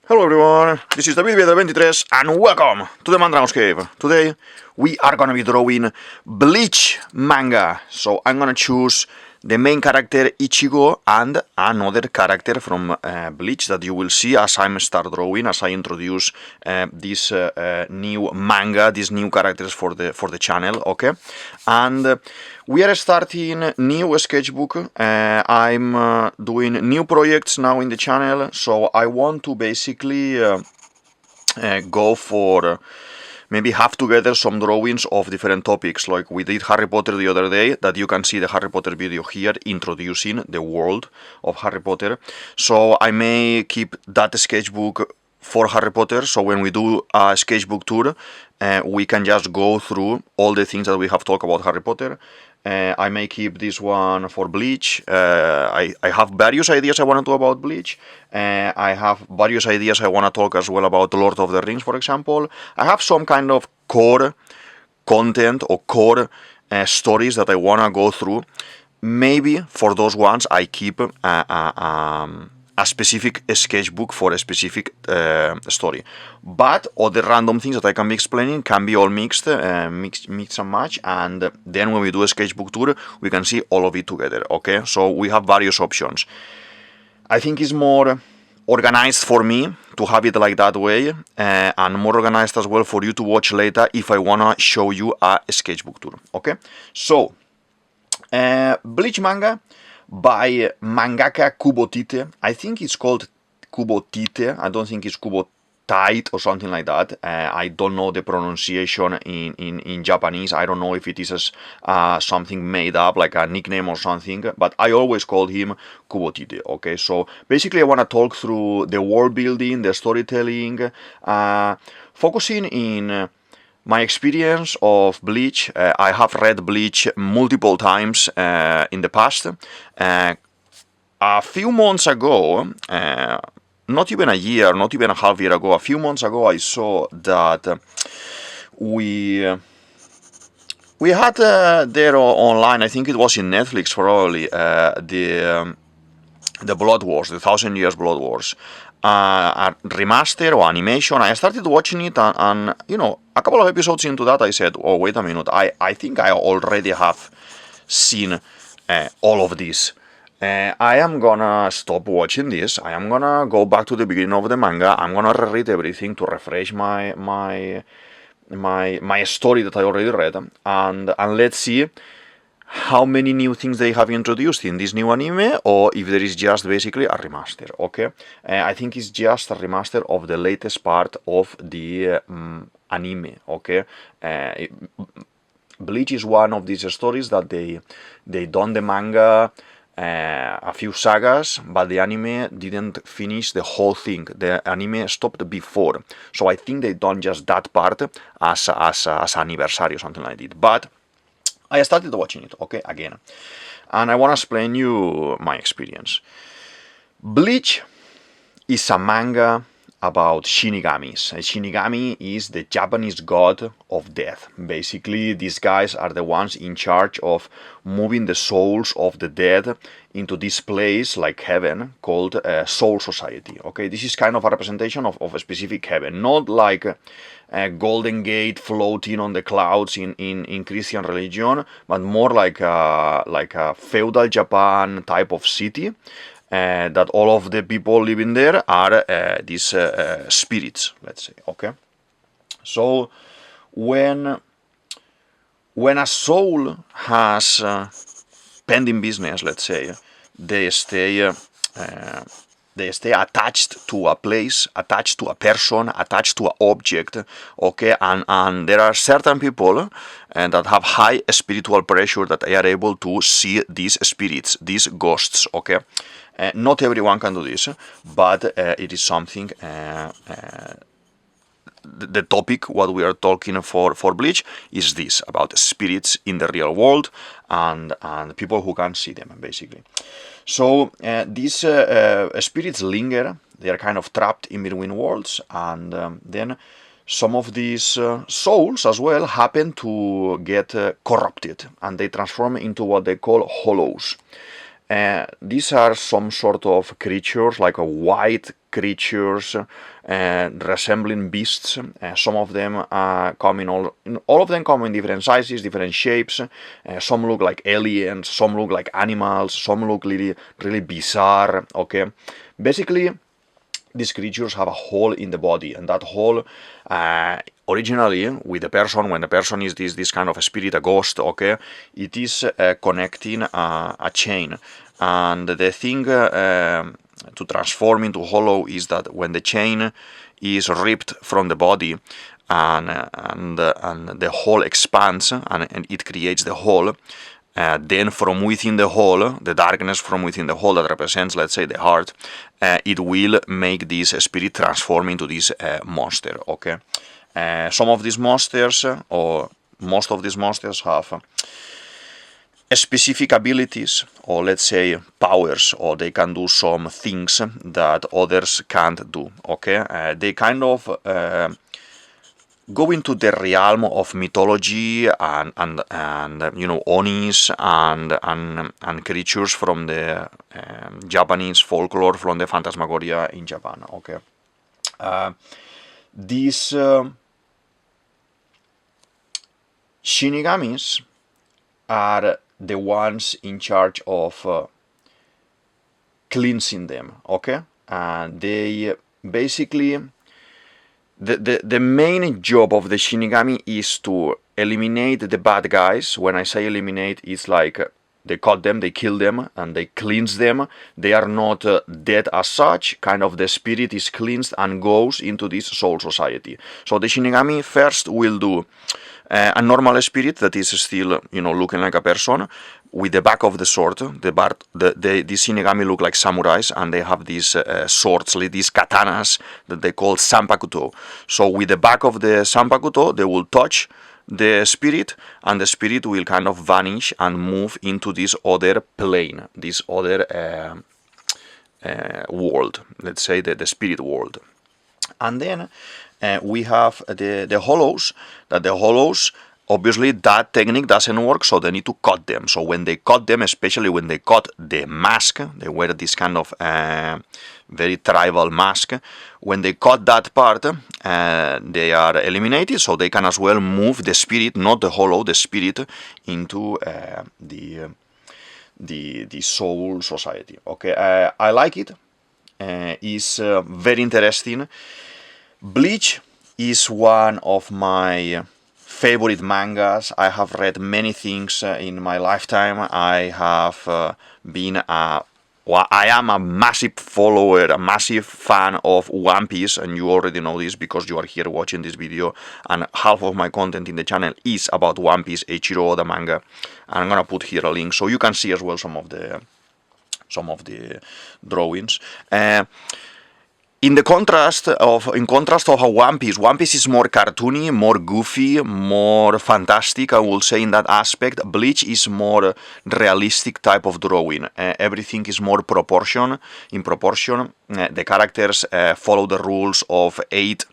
Hello everyone, this is DavidViadel23 and welcome to the Mandragon's Cave. Today we are gonna be drawing Bleach Manga. So I'm gonna choose the main character Ichigo and another character from Bleach that you will see as I start drawing, as I introduce this new manga, these new characters for the channel, okay? And we are starting new sketchbook. I'm doing new projects now in the channel, so I want to basically go for maybe have together some drawings of different topics, like we did Harry Potter the other day, that you can see the Harry Potter video here introducing the world of Harry Potter. So I may keep that sketchbook for Harry Potter, so when we do a sketchbook tour, we can just go through all the things that we have talked about Harry Potter. I may keep this one for Bleach. I have various ideas I want to talk about Bleach. I have various ideas I want to talk as well about Lord of the Rings, for example. I have some kind of core content or core stories that I want to go through. Maybe for those ones I keep a specific sketchbook for a specific story, but other random things that I can be explaining can be all mixed and match, and then when we do a sketchbook tour we can see all of it together, okay? So we have various options. I think it's more organized for me to have it like that way, and more organized as well for you to watch later if I wanna show you a sketchbook tour, okay? So Bleach Manga by mangaka Kubo Tite. I think it's called Kubo Tite. I don't think it's Kubo Tite or something like that. I don't know the pronunciation in Japanese. I don't know if it is something made up, like a nickname or something, but I always called him Kubo Tite, okay? So basically I want to talk through the world building, the storytelling, focusing in my experience of Bleach. I have read Bleach multiple times in the past. A few months ago, not even a year, not even a half year ago, a few months ago, I saw that we had there online, I think it was in Netflix probably, the Blood Wars, the 1,000 Years Blood Wars, a remaster or animation. I started watching it, and you know, a couple of episodes into that I said, oh wait a minute, I think I already have seen all of this. I am gonna stop watching this. I am gonna go back to the beginning of the manga. I'm gonna reread everything to refresh my story that I already read, and let's see how many new things they have introduced in this new anime, or if there is just basically a remaster, okay? I think it's just a remaster of the latest part of the anime, okay? Bleach is one of these stories that they done the manga a few sagas, but the anime didn't finish the whole thing. The anime stopped before, so I think they done just that part as anniversary or something like that. But I started watching it, okay, again, and I want to explain you my experience. Bleach is a manga about shinigamis. A shinigami is the Japanese god of death. Basically, these guys are the ones in charge of moving the souls of the dead into this place, like heaven, called Soul Society. Okay, this is kind of a representation of a specific heaven, not like a Golden Gate floating on the clouds in Christian religion, but more like a feudal Japan type of city. That all of the people living there are these spirits, let's say, okay? So when a soul has pending business, let's say, they stay attached to a place, attached to a person, attached to an object, okay? And there are certain people that have high spiritual pressure that they are able to see these spirits, these ghosts, okay? Not everyone can do this, but it is something, the topic, what we are talking for Bleach, is this, about spirits in the real world and people who can see them, basically. So these spirits linger, they are kind of trapped in between worlds, and then some of these souls as well happen to get corrupted, and they transform into what they call hollows. These are some sort of creatures, like a white creatures resembling beasts. Some of them come in all of them come in different sizes, different shapes. Some look like aliens, some look like animals, some look really, really bizarre. Okay, basically, these creatures have a hole in the body, and that hole, originally with the person, when the person is this kind of a spirit, a ghost, okay, it is connecting a chain, and the thing to transform into hollow is that when the chain is ripped from the body and the hole expands and it creates the hole. Then from within the hole, the darkness from within the hole that represents, let's say, the heart, it will make this spirit transform into this monster, okay? Some of these monsters, or most of these monsters, have specific abilities, or let's say powers, or they can do some things that others can't do, okay? They kind of go into the realm of mythology and you know, onis and creatures from the Japanese folklore, from the phantasmagoria in Japan. Okay, these shinigamis are the ones in charge of cleansing them. Okay, and they basically. The main job of the Shinigami is to eliminate the bad guys. When I say eliminate, it's like they cut them, they kill them, and they cleanse them. They are not dead as such. Kind of the spirit is cleansed and goes into this soul society. So the Shinigami first will do a normal spirit that is still, you know, looking like a person, with the back of the sword. The Shinigami look like samurais, and they have these swords, these katanas that they call sanpakuto. So with the back of the sanpakuto, they will touch the spirit, and the spirit will kind of vanish and move into this other plane, this other world, let's say the spirit world. And then we have the hollows, obviously that technique doesn't work, so they need to cut them. So when they cut them, especially when they cut the mask, they wear this kind of very tribal mask. When they cut that part, they are eliminated, so they can as well move the spirit, not the hollow, the spirit, into the soul society. Okay, I like it. It's very interesting. Bleach is one of my favorite mangas. I have read many things in my lifetime. I have been I am a massive follower, a massive fan of One Piece, and you already know this because you are here watching this video, and half of my content in the channel is about One Piece, Eiichiro Oda manga. And I'm gonna put here a link so you can see as well some of the drawings. In contrast of a One Piece is more cartoony, more goofy, more fantastic, I will say, in that aspect. Bleach is more realistic type of drawing. Everything is more in proportion. The characters follow the rules of 8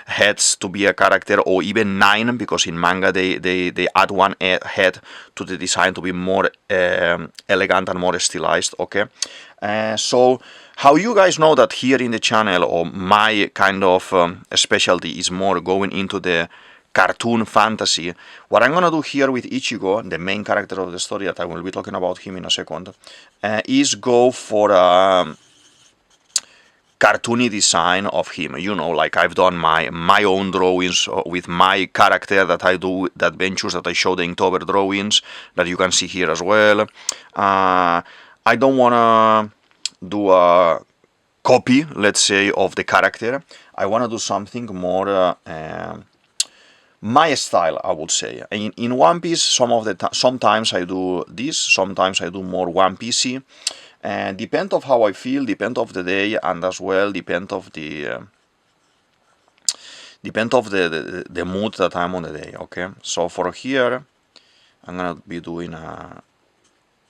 heads to be a character, or even 9, because in manga they add one head to the design to be more elegant and more stylized. Okay, so how you guys know that here in the channel, or my kind of specialty is more going into the cartoon fantasy, what I'm gonna do here with Ichigo, the main character of the story, that I will be talking about him in a second, is go for a cartoony design of him. You know, like I've done my own drawings with my character that I do, the adventures that I show, the Inktober drawings that you can see here as well. I don't wanna do a copy, let's say, of the character. I want to do something more my style, I would say. In One Piece, sometimes I do this, sometimes I do more One Piecey. Depend of how I feel, depend of the day, and as well depend of the mood that I'm on the day. Okay, so for here, I'm gonna be doing a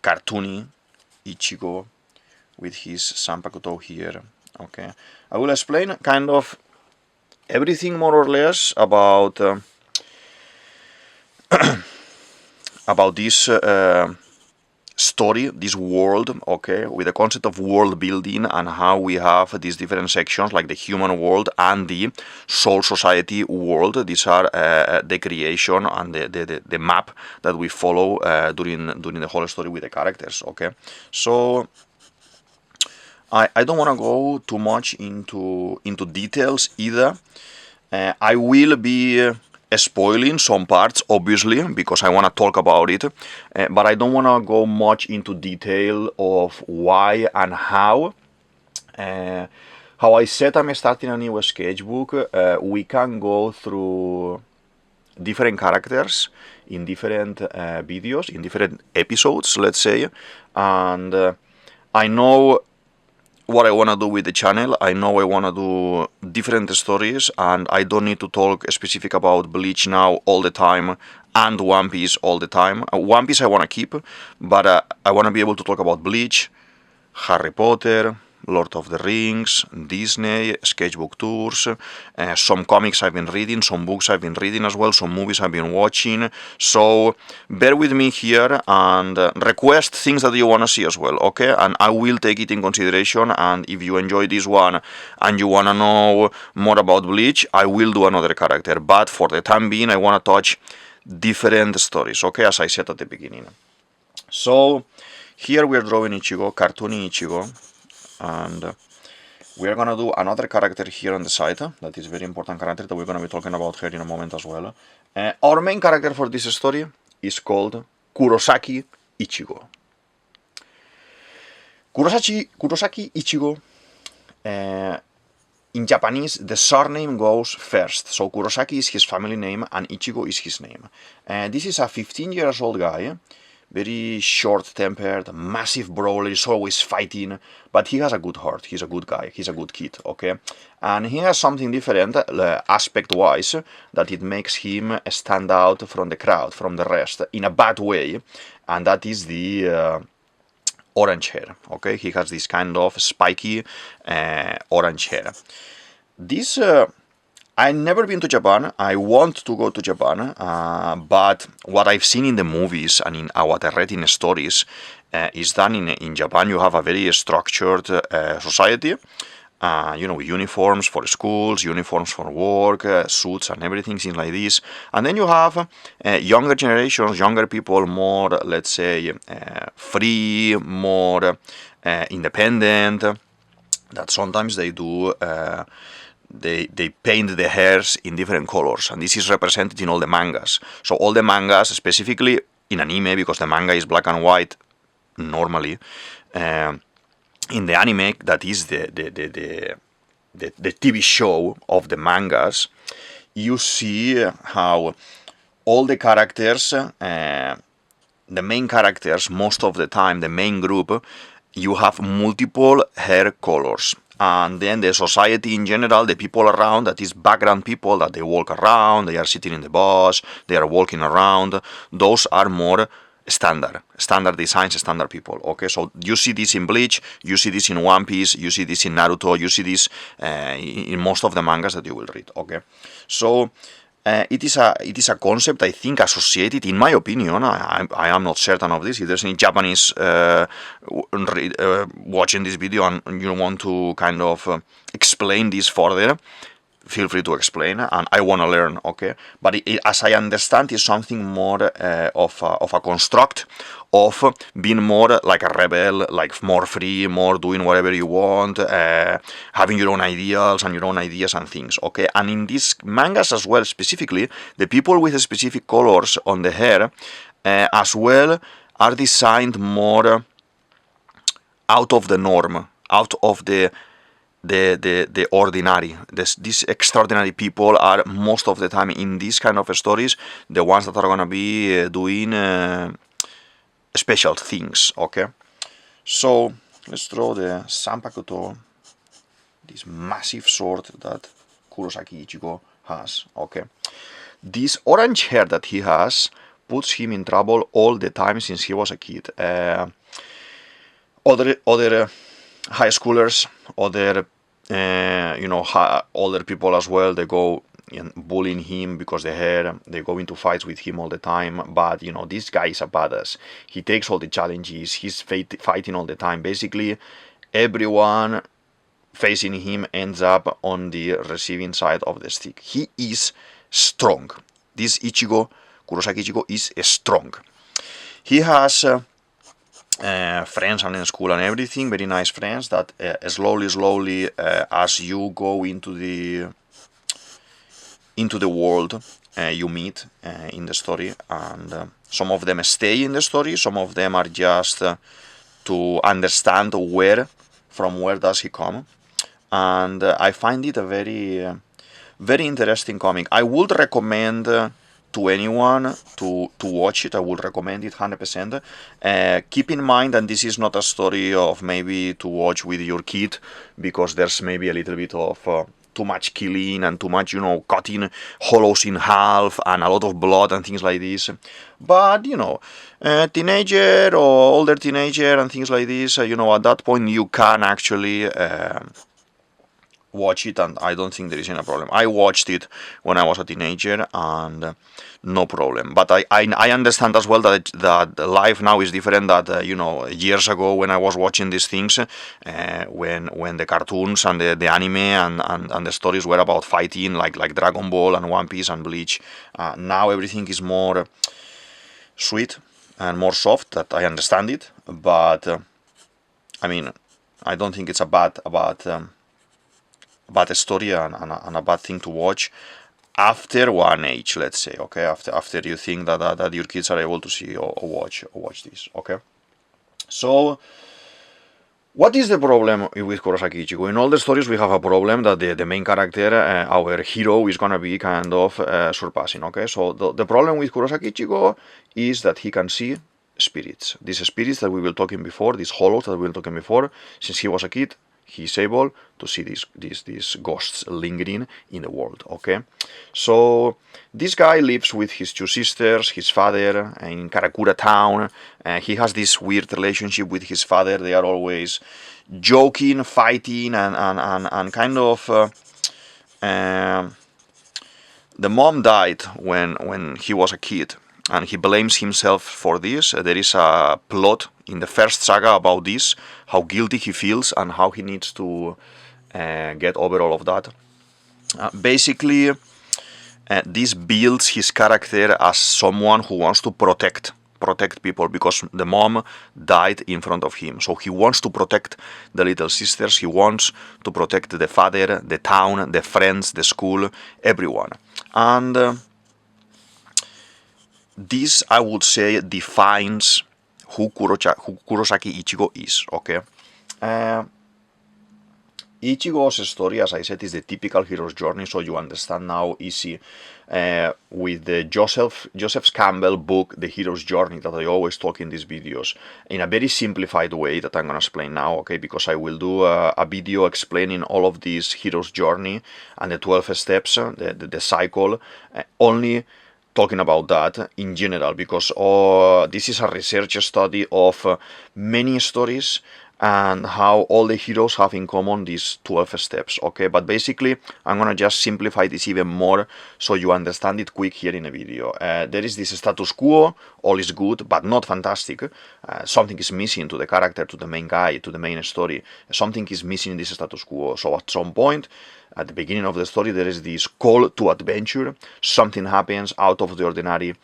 cartoony Ichigo with his sanpakuto here. Okay, I will explain kind of everything more or less about about this story, this world, okay, with the concept of world building and how we have these different sections like the human world and the soul society world. These are the creation and the map that we follow during the whole story with the characters, okay. So I don't want to go too much into details either. I will be spoiling some parts, obviously, because I want to talk about it, but I don't want to go much into detail of why and how. How I said I'm starting a new sketchbook, we can go through different characters in different videos, in different episodes, let's say, and I know what I want to do with the channel. I know I want to do different stories, and I don't need to talk specific about Bleach now all the time and One Piece all the time. One Piece I want to keep, but I want to be able to talk about Bleach, Harry Potter, Lord of the Rings, Disney, sketchbook tours, some comics I've been reading, some books I've been reading as well, some movies I've been watching. So bear with me here and request things that you want to see as well, okay? And I will take it in consideration, and if you enjoy this one and you want to know more about Bleach, I will do another character. But for the time being, I want to touch different stories, okay? As I said at the beginning. So here we're drawing Ichigo, cartooning Ichigo. And we're gonna do another character here on the side. That is a very important character that we're gonna be talking about here in a moment as well. Our main character for this story is called Kurosaki Ichigo. Kurosaki Ichigo. In Japanese, the surname goes first. So Kurosaki is his family name and Ichigo is his name. This is a 15-year-old guy. Very short-tempered, massive brawler, is always fighting, but he has a good heart, he's a good guy, he's a good kid, okay? And he has something different, aspect-wise, that it makes him stand out from the crowd, from the rest, in a bad way, and that is the orange hair, okay? He has this kind of spiky orange hair. This... I've never been to Japan. I want to go to Japan, but what I've seen in the movies and in what I read in stories is that in Japan you have a very structured society, with uniforms for schools, uniforms for work, suits and everything, things like this. And then you have younger generations, younger people, more, let's say, free, more independent, that sometimes they do... They paint the hairs in different colors, and this is represented in all the mangas. So all the mangas, specifically in anime, because the manga is black and white normally, in the anime, that is the TV show of the mangas, you see how all the characters, the main characters, most of the time, the main group, you have multiple hair colors. And then the society in general, the people around, that is background people, that they walk around, they are sitting in the bus, they are walking around, those are more standard designs, standard people, okay? So you see this in Bleach, you see this in One Piece, you see this in Naruto, you see this in most of the mangas that you will read, okay? So... it is a concept, I think, associated, in my opinion, I am not certain of this. If there's any Japanese watching this video and you want to kind of explain this further, feel free to explain, and I want to learn, okay? But as I understand, it's something more of a construct of being more like a rebel, like more free, more doing whatever you want, having your own ideals and your own ideas and things, okay? And in these mangas as well, specifically, the people with specific colors on the hair as well are designed more out of the norm, out of the ordinary. These extraordinary people are most of the time in these kind of stories the ones that are gonna be doing special things, okay? So let's draw the Sanpakuto, this massive sword that Kurosaki Ichigo has, okay? This orange hair that he has puts him in trouble all the time since he was a kid. Other high schoolers, other older people as well, they go and bullying him because they go into fights with him all the time. But you know, this guy is a badass. He takes all the challenges. He's fighting all the time. Basically, everyone facing him ends up on the receiving side of the stick. He is strong. This Ichigo, Kurosaki Ichigo, is strong. He has friends and in school and everything, very nice friends that slowly, as you go into the world, you meet in the story, and some of them stay in the story, some of them are just to understand from where does he come, and I find it a very interesting comic. I would recommend to anyone to watch it. I would recommend it 100%. Keep in mind that this is not a story of maybe to watch with your kid, because there's maybe a little bit of too much killing and too much, you know, cutting hollows in half and a lot of blood and things like this. But, you know, teenager or older teenager and things like this, you know, at that point you can actually watch it, and I don't think there is any problem. I watched it when I was a teenager, and no problem. But I understand as well that life now is different. That you know, years ago when I was watching these things, when the cartoons and the anime and the stories were about fighting, like Dragon Ball and One Piece and Bleach. Now everything is more sweet and more soft. That I understand it, but I mean, I don't think it's a bad story and a bad thing to watch after one age, let's say, okay, after you think that your kids are able to see or watch this, okay. So what is the problem with Kurosaki Ichigo? In all the stories we have a problem that the main character, our hero, is gonna be kind of surpassing, okay. So the problem with Kurosaki Ichigo is that he can see spirits. These spirits that we were talking before, these hollows that we were talking before, since he was a kid, he's able to see these ghosts lingering in the world, okay? So this guy lives with his two sisters, his father, in Karakura town. He has this weird relationship with his father. They are always joking, fighting, and kind of... the mom died when he was a kid, and he blames himself for this. There is a plot in the first saga about this, how guilty he feels and how he needs to get over all of that. Basically, this builds his character as someone who wants to protect people, because the mom died in front of him. So he wants to protect the little sisters, he wants to protect the father, the town, the friends, the school, everyone. And this, I would say, defines who Kurosaki Ichigo is, okay? Ichigo's story, as I said, is the typical hero's journey, so you understand now easy with the Joseph Campbell book, The Hero's Journey, that I always talk in these videos, in a very simplified way that I'm gonna explain now, okay? Because I will do a video explaining all of this hero's journey and the 12 steps, the cycle, only talking about that in general, because this is a research study of many stories and how all the heroes have in common these 12 steps, okay? But basically, I'm gonna just simplify this even more so you understand it quick here in a video. There is this status quo, all is good, but not fantastic. Something is missing to the character, to the main guy, to the main story. Something is missing in this status quo. So at some point, at the beginning of the story, there is this call to adventure. Something happens out of the ordinary.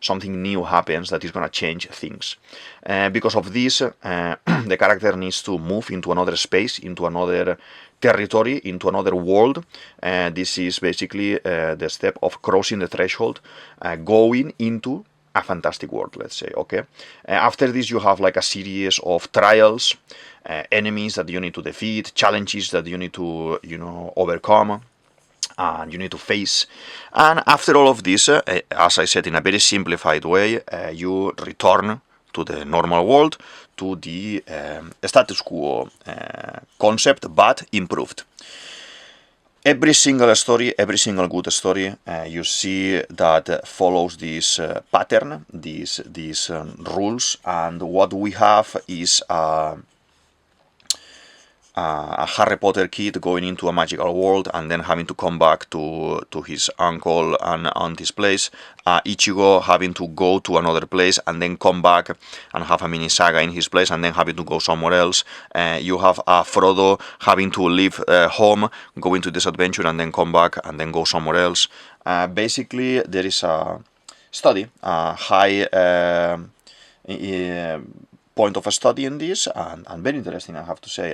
Something new happens that is going to change things. Because of this, the character needs to move into another space, into another territory, into another world. This is basically the step of crossing the threshold, going into a fantastic world, let's say, okay? After this, you have like a series of trials, enemies that you need to defeat, challenges that you need to, overcome, and you need to face. And after all of this, as I said, in a very simplified way, you return to the normal world, to the status quo concept, but improved. Every single story, every single good story, you see that follows this pattern, these rules, and what we have is a Harry Potter kid going into a magical world and then having to come back to his uncle and auntie's place. Ichigo having to go to another place and then come back and have a mini saga in his place and then having to go somewhere else. You have Frodo having to leave home, go into this adventure and then come back and then go somewhere else. Basically, there is a study, a high point of a study in this, and very interesting, I have to say.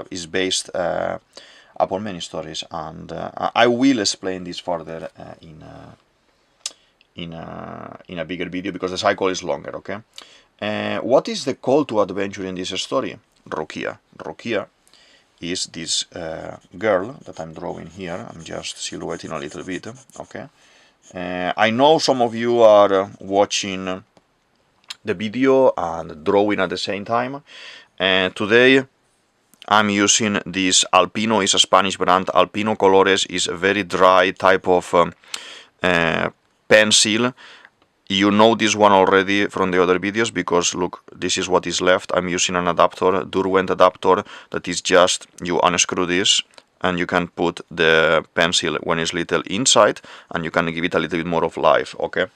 Is based upon many stories, and I will explain this further in a bigger video because the cycle is longer. Okay, what is the call to adventure in this story? Rukia. Rukia is this girl that I'm drawing here. I'm just silhouetting a little bit. Okay, I know some of you are watching the video and drawing at the same time. And today I'm using this Alpino, is a Spanish brand. Alpino Colores is a very dry type of pencil. You know this one already from the other videos because look, this is what is left. I'm using an adapter, Derwent adapter, that is just, you unscrew this and you can put the pencil when it's little inside and you can give it a little bit more of life. Okay,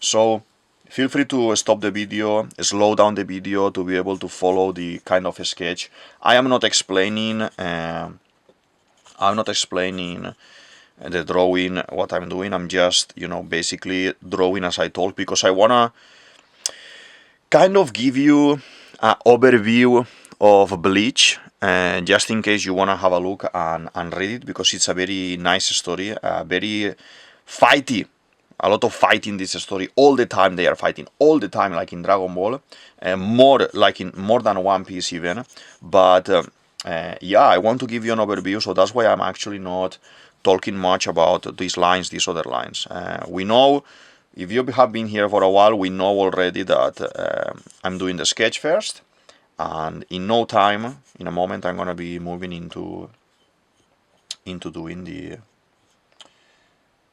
so feel free to stop the video, slow down the video to be able to follow the kind of sketch. I am not explaining the drawing, what I'm doing. I'm just, basically drawing as I told, because I wanna kind of give you an overview of Bleach, just in case you wanna have a look and read it, because it's a very nice story, very fighty. A lot of fighting in this story. All the time they are fighting. All the time, like in Dragon Ball. More than One Piece even. But yeah, I want to give you an overview. So that's why I'm actually not talking much about these lines, these other lines. We know, if you have been here for a while, we know already that I'm doing the sketch first. And in no time, in a moment, I'm going to be moving into doing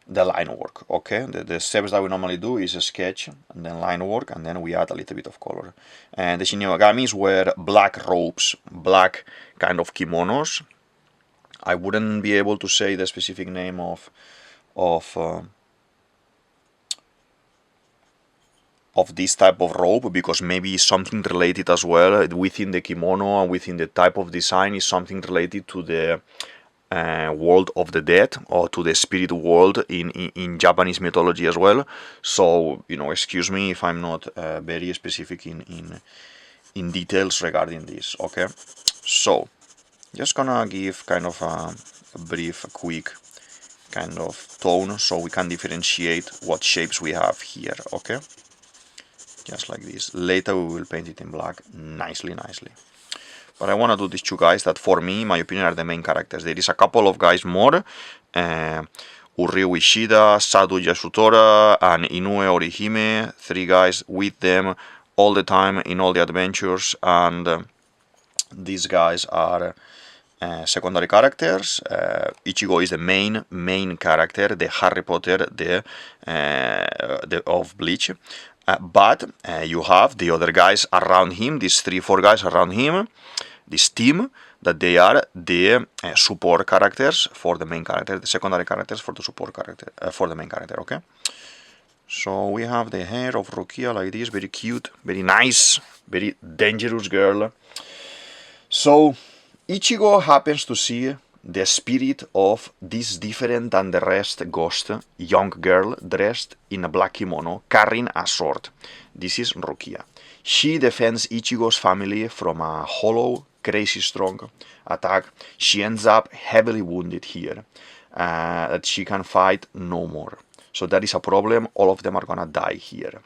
the line work. Okay, the steps that we normally do is a sketch and then line work, and then we add a little bit of color. And the Shinigami's wear black robes, black kind of kimonos. I wouldn't be able to say the specific name of this type of robe, because maybe something related as well within the kimono and within the type of design is something related to the world of the dead, or to the spirit world in Japanese mythology as well. So excuse me if I'm not very specific in details regarding this. Okay, so just gonna give kind of a brief, quick kind of tone so we can differentiate what shapes we have here. Okay, just like this. Later we will paint it in black nicely. But I want to do these two guys that, for me, in my opinion, are the main characters. There is a couple of guys more. Uryu Ishida, Sadu Yasutora, and Inoue Orihime. 3 guys with them all the time in all the adventures. And these guys are secondary characters. Ichigo is the main character, the Harry Potter, of Bleach. But you have the other guys around him, these 3-4 guys around him, this team, that they are the support characters for the main character, the secondary characters for the support character, for the main character. Okay, so we have the hair of Rukia like this, very cute, very nice, very dangerous girl. So Ichigo happens to see the spirit of this different than the rest ghost, young girl dressed in a black kimono, carrying a sword. This is Rukia. She defends Ichigo's family from a hollow, crazy strong attack. She ends up heavily wounded here, that she can fight no more. So that is a problem. All of them are gonna die here.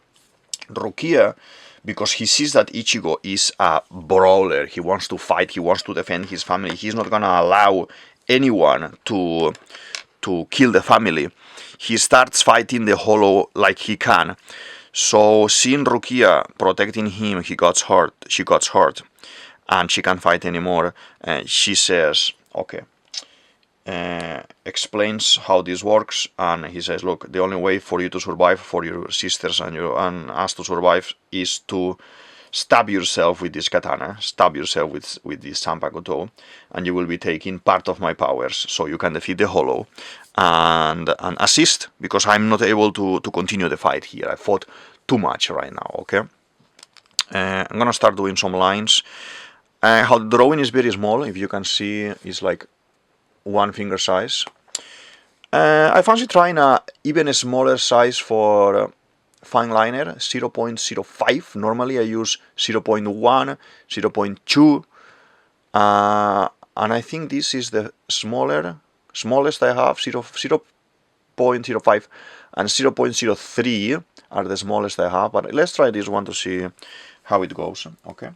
Rukia, because he sees that Ichigo is a brawler, he wants to fight, he wants to defend his family, he's not gonna allow anyone to kill the family. He starts fighting the hollow like he can. So seeing Rukia protecting him, she gets hurt, and she can't fight anymore. She says, okay, explains how this works, and he says, look, the only way for you to survive, for your sisters and us to survive, is to stab yourself with this katana, stab yourself with this Sanpakuto, and you will be taking part of my powers, so you can defeat the Hollow and assist, because I'm not able to continue the fight here. I fought too much right now, okay? I'm gonna start doing some lines. How the drawing is very small, if you can see, it's like one finger size. I fancy trying even a smaller size for fine liner, 0.05. Normally I use 0.1, 0.2, and I think this is the smallest I have. 0.05 and 0.03 are the smallest I have, but let's try this one to see how it goes. Okay,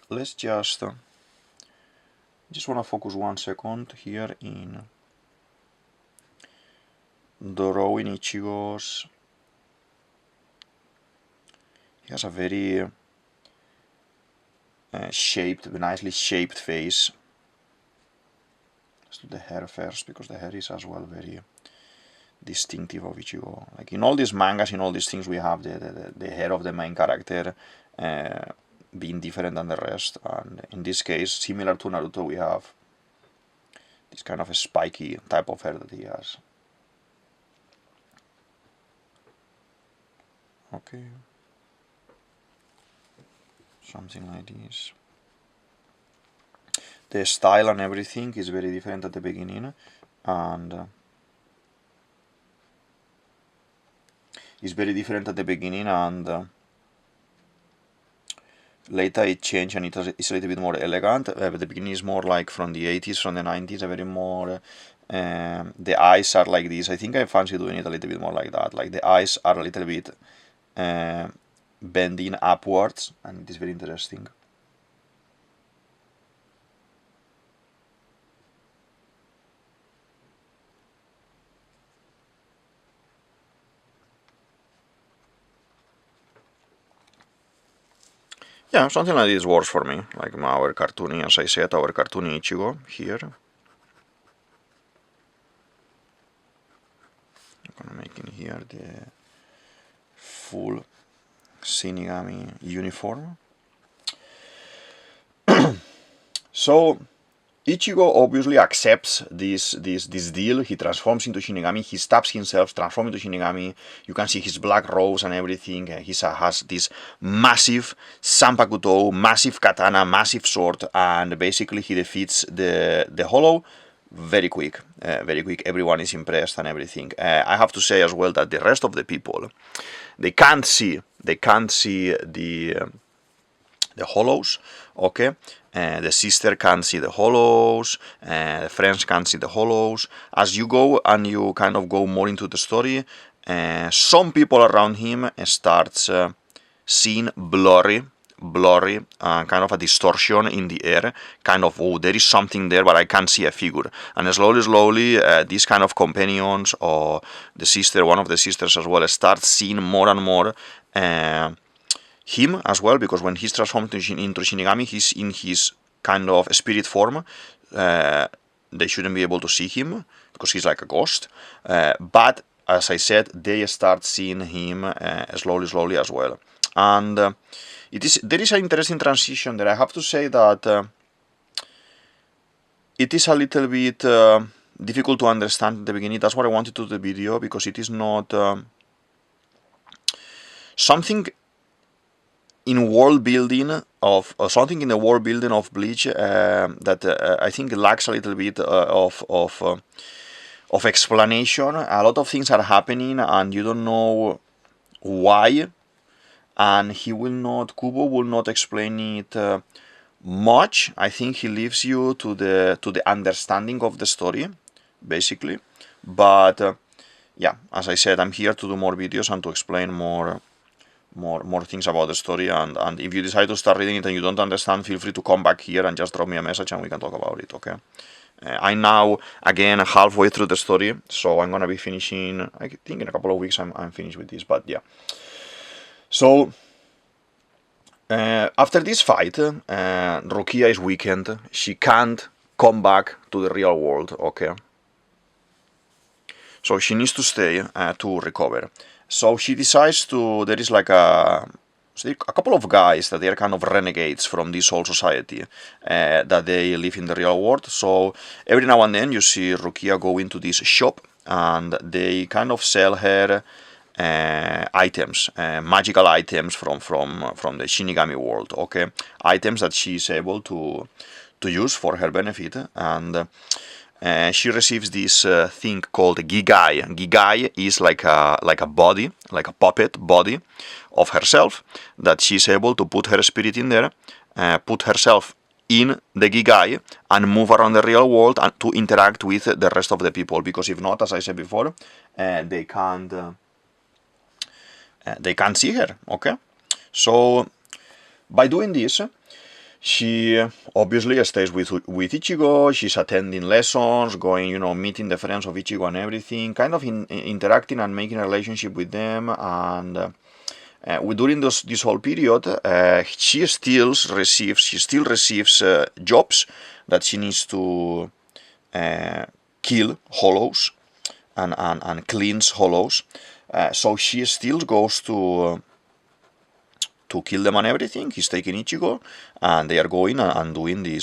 let's just want to focus 1 second here in drawing Ichigo's. He has a very nicely shaped face. Let's do the hair first, because the hair is as well very distinctive of Ichigo. Like in all these mangas, in all these things, we have the hair of the main character being different than the rest, and in this case, similar to Naruto, we have this kind of a spiky type of hair that he has. Okay, something like this. The style and everything is very different at the beginning, and later it changed and it's a little bit more elegant. But the beginning is more like from the 80s, from the 90s, a very more. The eyes are like this. I think I fancy doing it a little bit more like that. Like the eyes are a little bit bending upwards, and it is very interesting. Yeah, something like this works for me, like our cartoony, as I said, our cartoony Ichigo here. I'm gonna make in here the full Shinigami uniform. So Ichigo obviously accepts this deal. He transforms into Shinigami. He stabs himself, transforms into Shinigami. You can see his black robes and everything. He has this massive Sanpakuto, massive katana, massive sword, and basically he defeats the Hollow very quick. Everyone is impressed and everything. I have to say as well that the rest of the people, they can't see the hollows, okay? The sister can't see the hollows, the friends can't see the hollows. As you go and you kind of go more into the story, some people around him starts seeing blurry, kind of a distortion in the air, kind of, oh, there is something there, but I can't see a figure. And slowly, these kind of companions, or the sister, one of the sisters as well, starts seeing more and more him as well, because when he's transformed into Shinigami, he's in his kind of spirit form. They shouldn't be able to see him because he's like a ghost. But as I said, they start seeing him slowly as well. And there is an interesting transition there. I have to say that it is a little bit difficult to understand at the beginning. That's what I wanted to do the video, because it is not something in world building of something in the world building of Bleach that I think lacks a little bit of explanation. A lot of things are happening and you don't know why, and Kubo will not explain it much. I think he leaves you to the understanding of the story, basically. But yeah, as I said, I'm here to do more videos and to explain more things about the story, and if you decide to start reading it and you don't understand, feel free to come back here and just drop me a message and we can talk about it, okay? I'm now, again, halfway through the story, so I'm gonna be finishing, I think in a couple of weeks I'm finished with this, but yeah. So, after this fight, Rukia is weakened. She can't come back to the real world, okay? So she needs to stay to recover. So she decides to, there is like a So a couple of guys that they are kind of renegades from this whole society that they live in the real world. So every now and then you see Rukia go into this shop and they kind of sell her items, magical items from the Shinigami world. Okay, items that she is able to use for her benefit, and she receives this thing called Gigai. Gigai is like a body, like a puppet body of herself that she's able to put her spirit in there, put herself in the Gigai and move around the real world and to interact with the rest of the people. Because if not, as I said before, they can't see her. Okay, so by doing this, she obviously stays with Ichigo. She's attending lessons, going, meeting the friends of Ichigo and everything, kind of interacting and making a relationship with them. And during this whole period, she still receives jobs that she needs to kill hollows and cleanse hollows. So she still goes to kill them and everything. He's taking Ichigo, and they are going and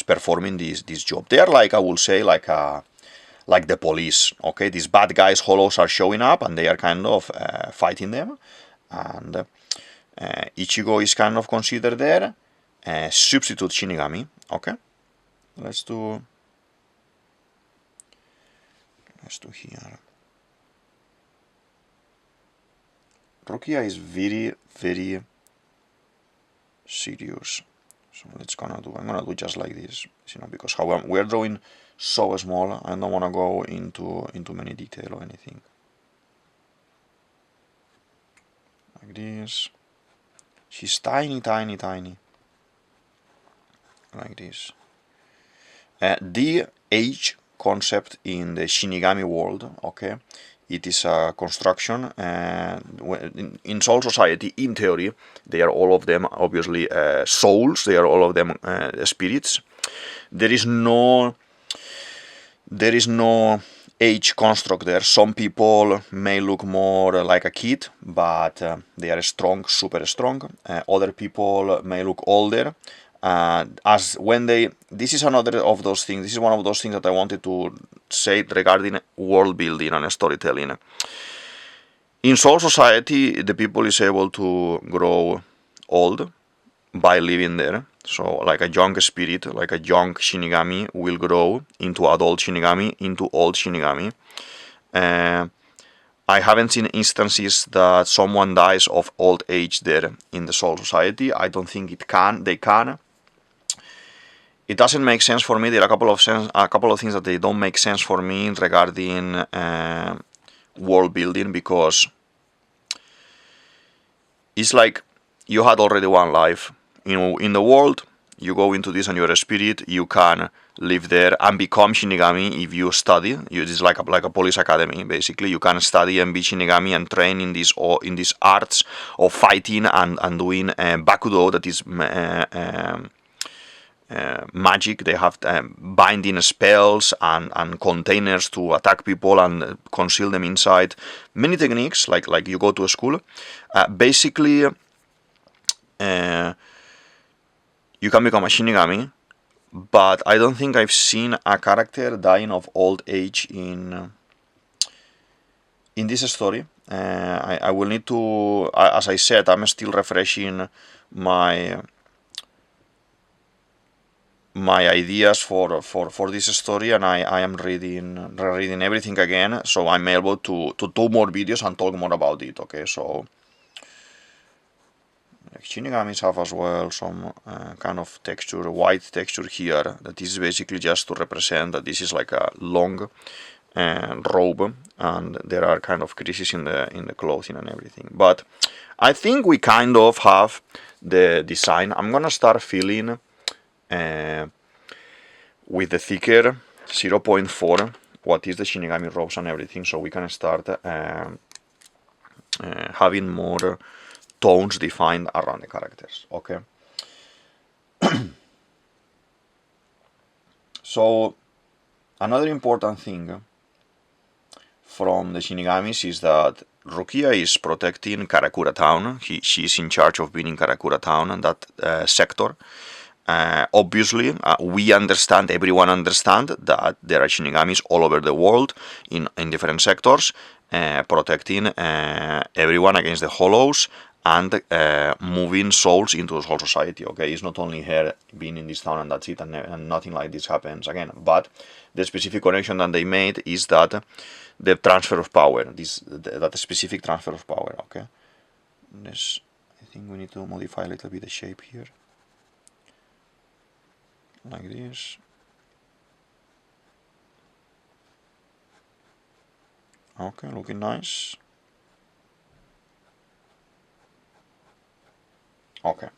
performing this job. They are like, I will say, like the police. Okay, these bad guys, hollows, are showing up, and they are kind of fighting them. And Ichigo is kind of considered there substitute Shinigami. Okay, let's do here. Rukia is very, very serious. So I'm gonna do just like this, because how we're drawing so small, I don't wanna go into many detail or anything. Like this. She's tiny, tiny, tiny. Like this. The age concept in the Shinigami world, okay, it is a construction. In Soul Society, in theory, they are all of them obviously souls. They are all of them spirits. There is no age construct there. Some people may look more like a kid, but they are strong, super strong. Other people may look older. This is another of those things. This is one of those things that I wanted to say regarding world building and storytelling. In Soul Society, the people is able to grow old by living there. So, like a young spirit, like a young Shinigami, will grow into adult Shinigami, into old Shinigami. I haven't seen instances that someone dies of old age there in the Soul Society. I don't think they can. It doesn't make sense for me. There are a couple of things that they don't make sense for me regarding world building, because it's like you had already one life. In the world, you go into this and you're a spirit. You can live there and become Shinigami if you study. It's like a police academy, basically. You can study and be Shinigami and train in these arts of fighting and doing Bakudo, that is magic. They have binding spells and containers to attack people and conceal them inside. Many techniques, like you go to a school. Basically, you can become a Shinigami, but I don't think I've seen a character dying of old age in this story. I will need to, as I said, I'm still refreshing my ideas for this story, and I am reading everything again, so I'm able to do more videos and talk more about it. Okay, so Shinigamis have as well some kind of texture, white texture here, that is basically just to represent that this is like a long robe, and there are kind of creases in the clothing and everything. But I think we kind of have the design. I'm gonna start filling with the thicker 0.4 what is the Shinigami robes and everything, so we can start having more tones defined around the characters. Okay. So another important thing from the Shinigamis is that Rukia is protecting Karakura town. She's in charge of being in Karakura town and that sector. Obviously, we understand, everyone understand that there are Shinigamis all over the world in different sectors, protecting everyone against the hollows and moving souls into the soul society. Okay, it's not only her being in this town and that's it, and nothing like this happens again. But the specific connection that they made is that the transfer of power, that specific transfer of power. Okay, I think we need to modify a little bit the shape here, like this. Okay, looking nice. Okay.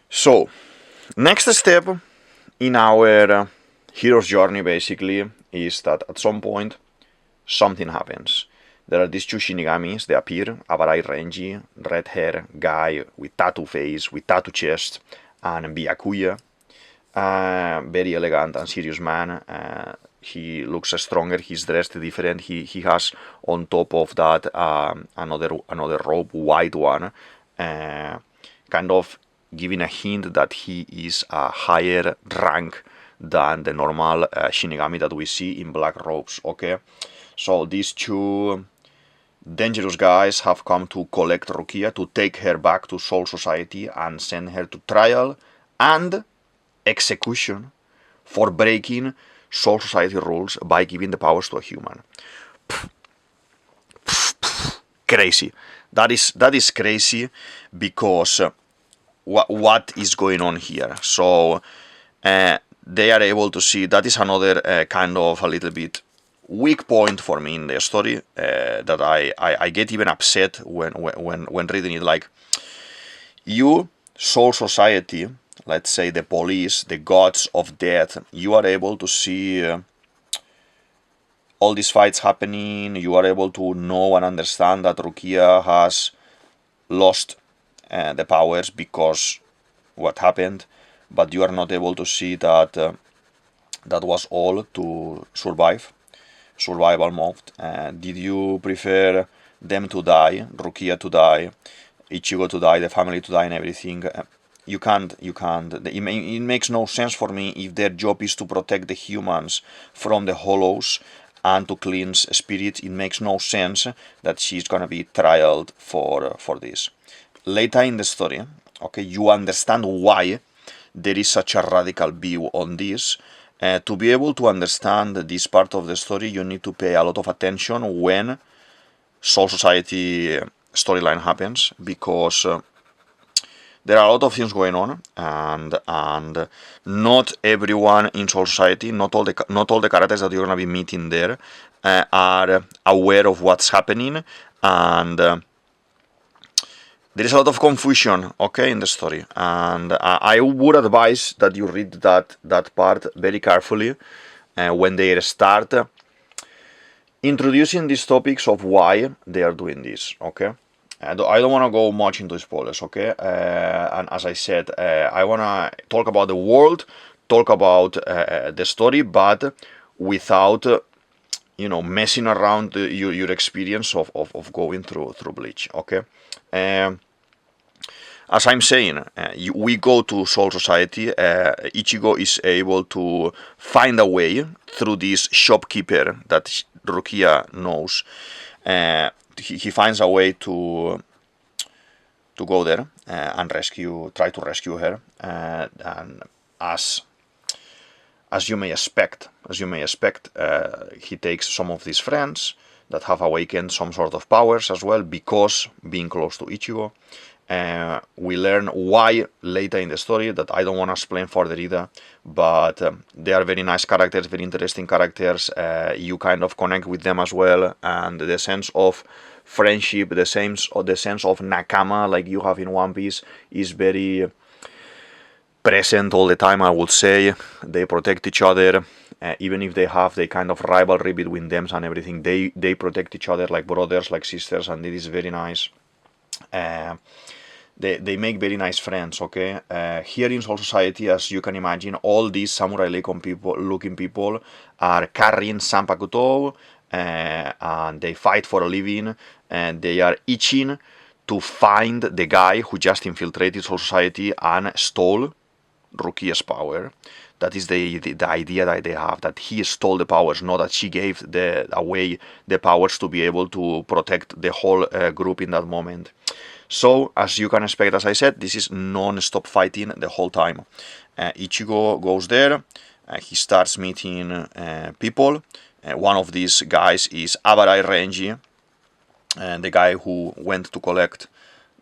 So, next step in our hero's journey basically is that at some point something happens. There are these two Shinigamis, they appear, Abarai Renji, red hair guy with tattoo face, with tattoo chest, and Byakuya. Very elegant and serious man. He looks stronger, he's dressed different, he has on top of that another robe, white one, kind of giving a hint that he is a higher rank than the normal Shinigami that we see in black robes. Okay, so these two dangerous guys have come to collect Rukia, to take her back to Soul Society and send her to trial and execution for breaking Soul Society rules by giving the powers to a human. Crazy. That is crazy, because what is going on here? So they are able to see that is another kind of a little bit weak point for me in the story, that I get even upset when reading it. Like, you, Soul Society, let's say the police, the gods of death, you are able to see all these fights happening, you are able to know and understand that Rukia has lost the powers because what happened, but you are not able to see that that was all to survival mode. Did you prefer them to die, Rukia to die, Ichigo to die, the family to die and everything? You can't. It makes no sense for me if their job is to protect the humans from the hollows and to cleanse spirits. It makes no sense that she's gonna be trialed for this. Later in the story, okay, you understand why there is such a radical view on this. To be able to understand this part of the story, you need to pay a lot of attention when Soul Society storyline happens, because there are a lot of things going on, and not everyone in Soul Society, not all the characters that you're gonna be meeting there are aware of what's happening, and there is a lot of confusion, okay, in the story, and I would advise that you read that part very carefully when they start introducing these topics of why they are doing this, okay? I don't want to go much into spoilers, okay? And as I said, I want to talk about the world, talk about the story, but without, messing around your experience of going through Bleach, okay? As I'm saying, we go to Soul Society. Ichigo is able to find a way through this shopkeeper that Rukia knows. He finds a way to go there and try to rescue her. And as you may expect, he takes some of his friends that have awakened some sort of powers as well, because being close to Ichigo. We learn why later in the story, that I don't want to explain further either, but they are very nice characters, very interesting characters. You kind of connect with them as well, and the sense of friendship, the sense of nakama like you have in One Piece is very present all the time, I would say. They protect each other, even if they have the kind of rivalry between them and everything, they protect each other like brothers, like sisters, and it is very nice. they make very nice friends, okay? Here in Soul Society, as you can imagine, all these samurai-looking people are carrying Sanpakuto, and they fight for a living, and they are itching to find the guy who just infiltrated Soul Society and stole Rukia's power. That is the idea that they have, that he stole the powers, not that she gave away the powers to be able to protect the whole group in that moment. So, as you can expect, as I said, this is non-stop fighting the whole time. Ichigo goes there, he starts meeting people. One of these guys is Abarai Renji, the guy who went to collect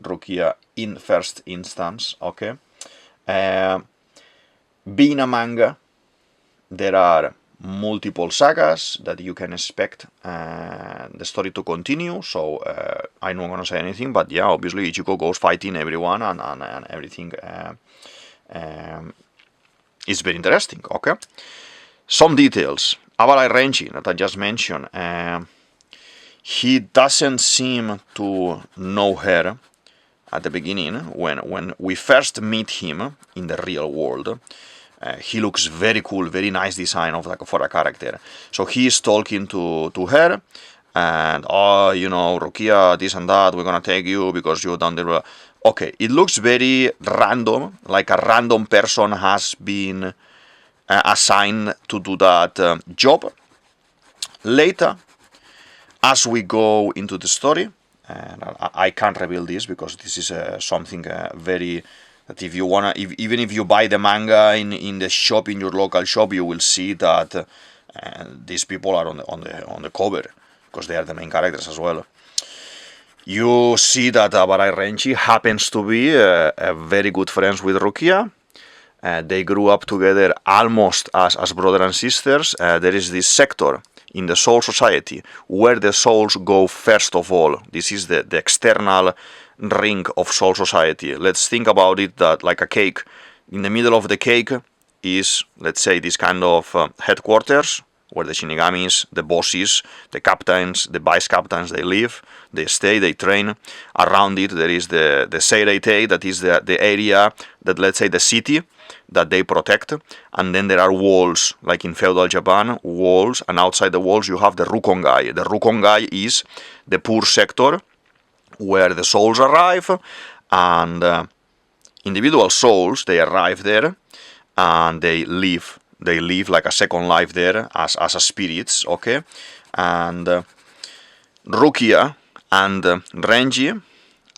Rukia in first instance, okay? Being a manga, there are multiple sagas that you can expect the story to continue, so I'm not gonna say anything, but yeah, obviously Ichigo goes fighting everyone, and everything is very interesting, okay? Some details. Abarai Renji, that I just mentioned, he doesn't seem to know her at the beginning. When we first meet him in the real world, he looks very cool, very nice design for a character. So he is talking to her, and Rukia, this and that, we're gonna take you because you done the... Okay, it looks very random, like a random person has been assigned to do that job. Later, as we go into the story, and I can't reveal this because this is something very... that if you wanna, even if you buy the manga in the shop, in your local shop, you will see that these people are on the cover, because they are the main characters as well. You see that Abarai Renji happens to be very good friends with Rukia. They grew up together almost as brother and sisters. There is this sector in the Soul Society where the souls go first of all. This is the external ring of Soul Society. Let's think about it that like a cake. In the middle of the cake is, let's say, this kind of headquarters where the Shinigamis, the bosses, the captains, the vice captains, they live, they stay, they train. Around it there is the Seireitei, that is the area that, let's say, the city that they protect, and then there are walls, like in feudal Japan, walls, and outside the walls you have the Rukongai. The Rukongai is the poor sector where the souls arrive, and individual souls, they arrive there and they live like a second life there as a spirits, okay? And Rukia and Renji,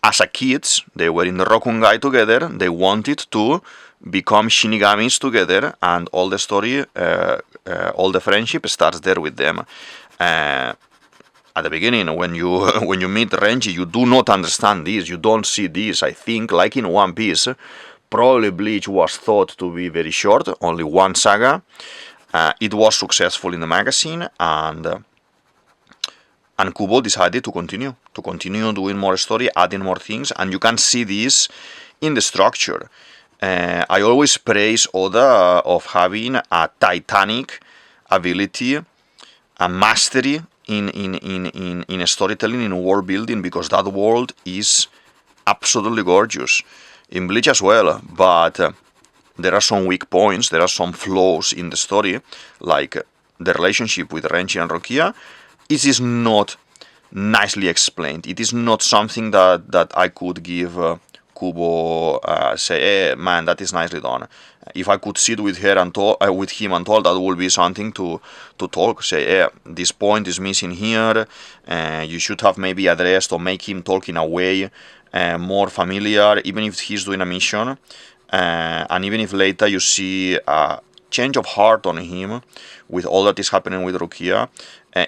as a kids, they were in the Rokungai together. They wanted to become Shinigamis together, and all the story, all the friendship starts there with them. At the beginning, when you meet Renji, you do not understand this, you don't see this. I think, like in One Piece, probably Bleach was thought to be very short, only one saga. It was successful in the magazine, and Kubo decided to continue doing more story, adding more things, and you can see this in the structure. I always praise Oda of having a titanic ability, a mastery in storytelling, in world building, because that world is absolutely gorgeous. In Bleach as well, but there are some weak points, there are some flaws in the story, like the relationship with Renji and Rukia. It is not nicely explained. It is not something that I could give Kubo, say, hey, man, that is nicely done. If I could sit with her and talk, with him and talk, that would be something to talk. Say, hey, this point is missing here. You should have maybe addressed or make him talk in a way more familiar, even if he's doing a mission. And even if later you see a change of heart on him with all that is happening with Rukia,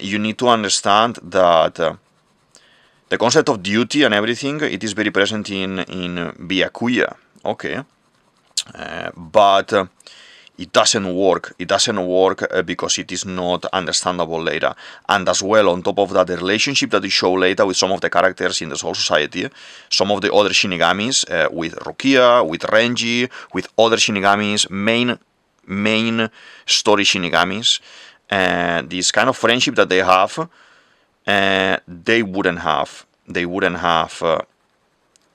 you need to understand that the concept of duty and everything, it is very present in Byakuya, okay? But it doesn't work. It doesn't work because it is not understandable later. And as well, on top of that, the relationship that you show later with some of the characters in the Soul Society, some of the other Shinigamis, with Rukia, with Renji, with other Shinigamis, main story Shinigamis, this kind of friendship that they have, they wouldn't have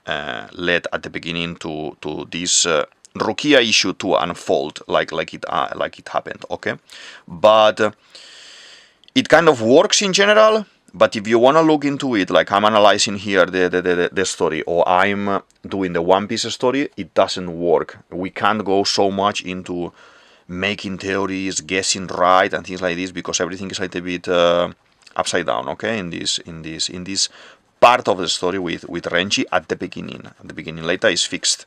led at the beginning to this Rukia issue to unfold like it happened, okay? But it kind of works in general. But if you want to look into it, like I'm analyzing here the story, or I'm doing the One Piece story, it doesn't work. We can't go so much into making theories, guessing right, and things like this, because everything is a little bit upside down. Okay, in this part of the story with Renji at the beginning. At the beginning, later is fixed,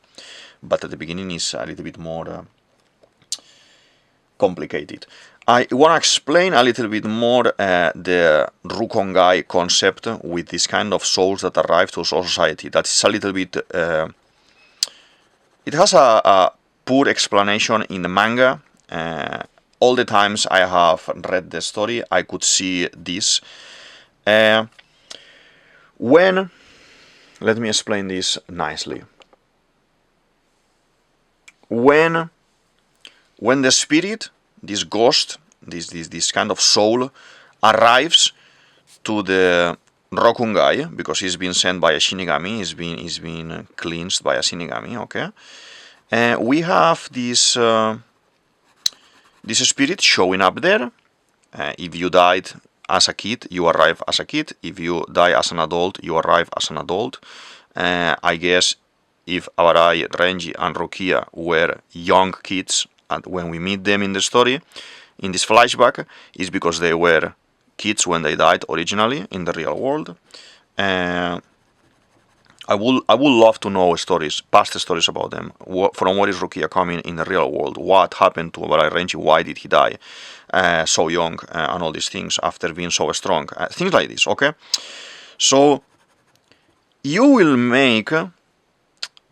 but at the beginning is a little bit more complicated. I want to explain a little bit more the Rukongai concept with this kind of souls that arrive to society. That is a little bit... it has a poor explanation in the manga. All the times I have read the story, I could see this. Let me explain this nicely. When the spirit, this ghost, this kind of soul, arrives to the Rokungai, because he's been sent by a Shinigami, he's been cleansed by a Shinigami, okay? We have this spirit showing up there. If you died as a kid, you arrive as a kid. If you die as an adult, you arrive as an adult. I guess if Arai, Renji, and Rukia were young kids, and when we meet them in the story, in this flashback, is because they were kids when they died originally in the real world. I would love to know past stories about them. From where is Rukia coming in the real world? What happened to Renji? Why did he die so young? And all these things after being so strong. Things like this, okay? So, you will make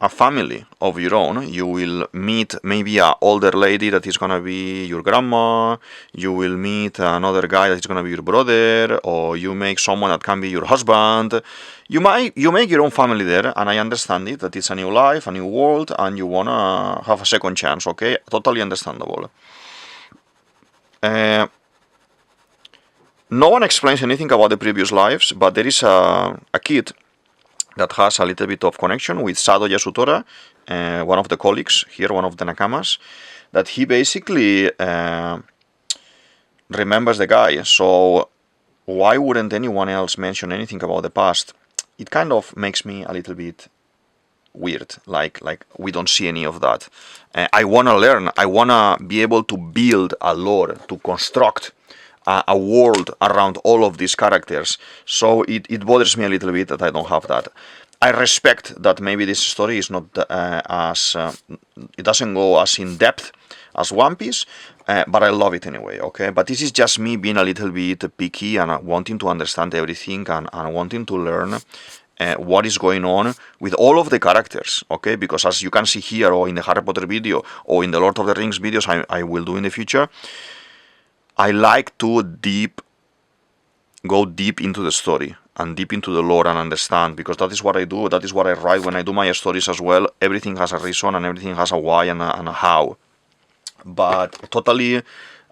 a family of your own. You will meet maybe an older lady that is gonna be your grandma. You will meet another guy that is gonna be your brother, or you make someone that can be your husband. You make your own family there, and I understand it, that it's a new life, a new world, and you wanna have a second chance, okay? Totally understandable. No one explains anything about the previous lives, but there is a kid that has a little bit of connection with Sado Yasutora, one of the colleagues here, one of the Nakamas, that he basically remembers the guy. So why wouldn't anyone else mention anything about the past? It kind of makes me a little bit weird, like we don't see any of that. I want to learn, I want to be able to build a lore, to construct a world around all of these characters. So it bothers me a little bit that I don't have that. I respect that maybe this story is not it doesn't go as in depth as One Piece, but I love it anyway, okay? But this is just me being a little bit picky and wanting to understand everything and wanting to learn what is going on with all of the characters, okay? Because as you can see here, or in the Harry Potter video, or in the Lord of the Rings videos I will do in the future, I like to go deep into the story and deep into the lore and understand, because that is what I do, that is what I write when I do my stories as well. Everything has a reason and everything has a why and a how. But totally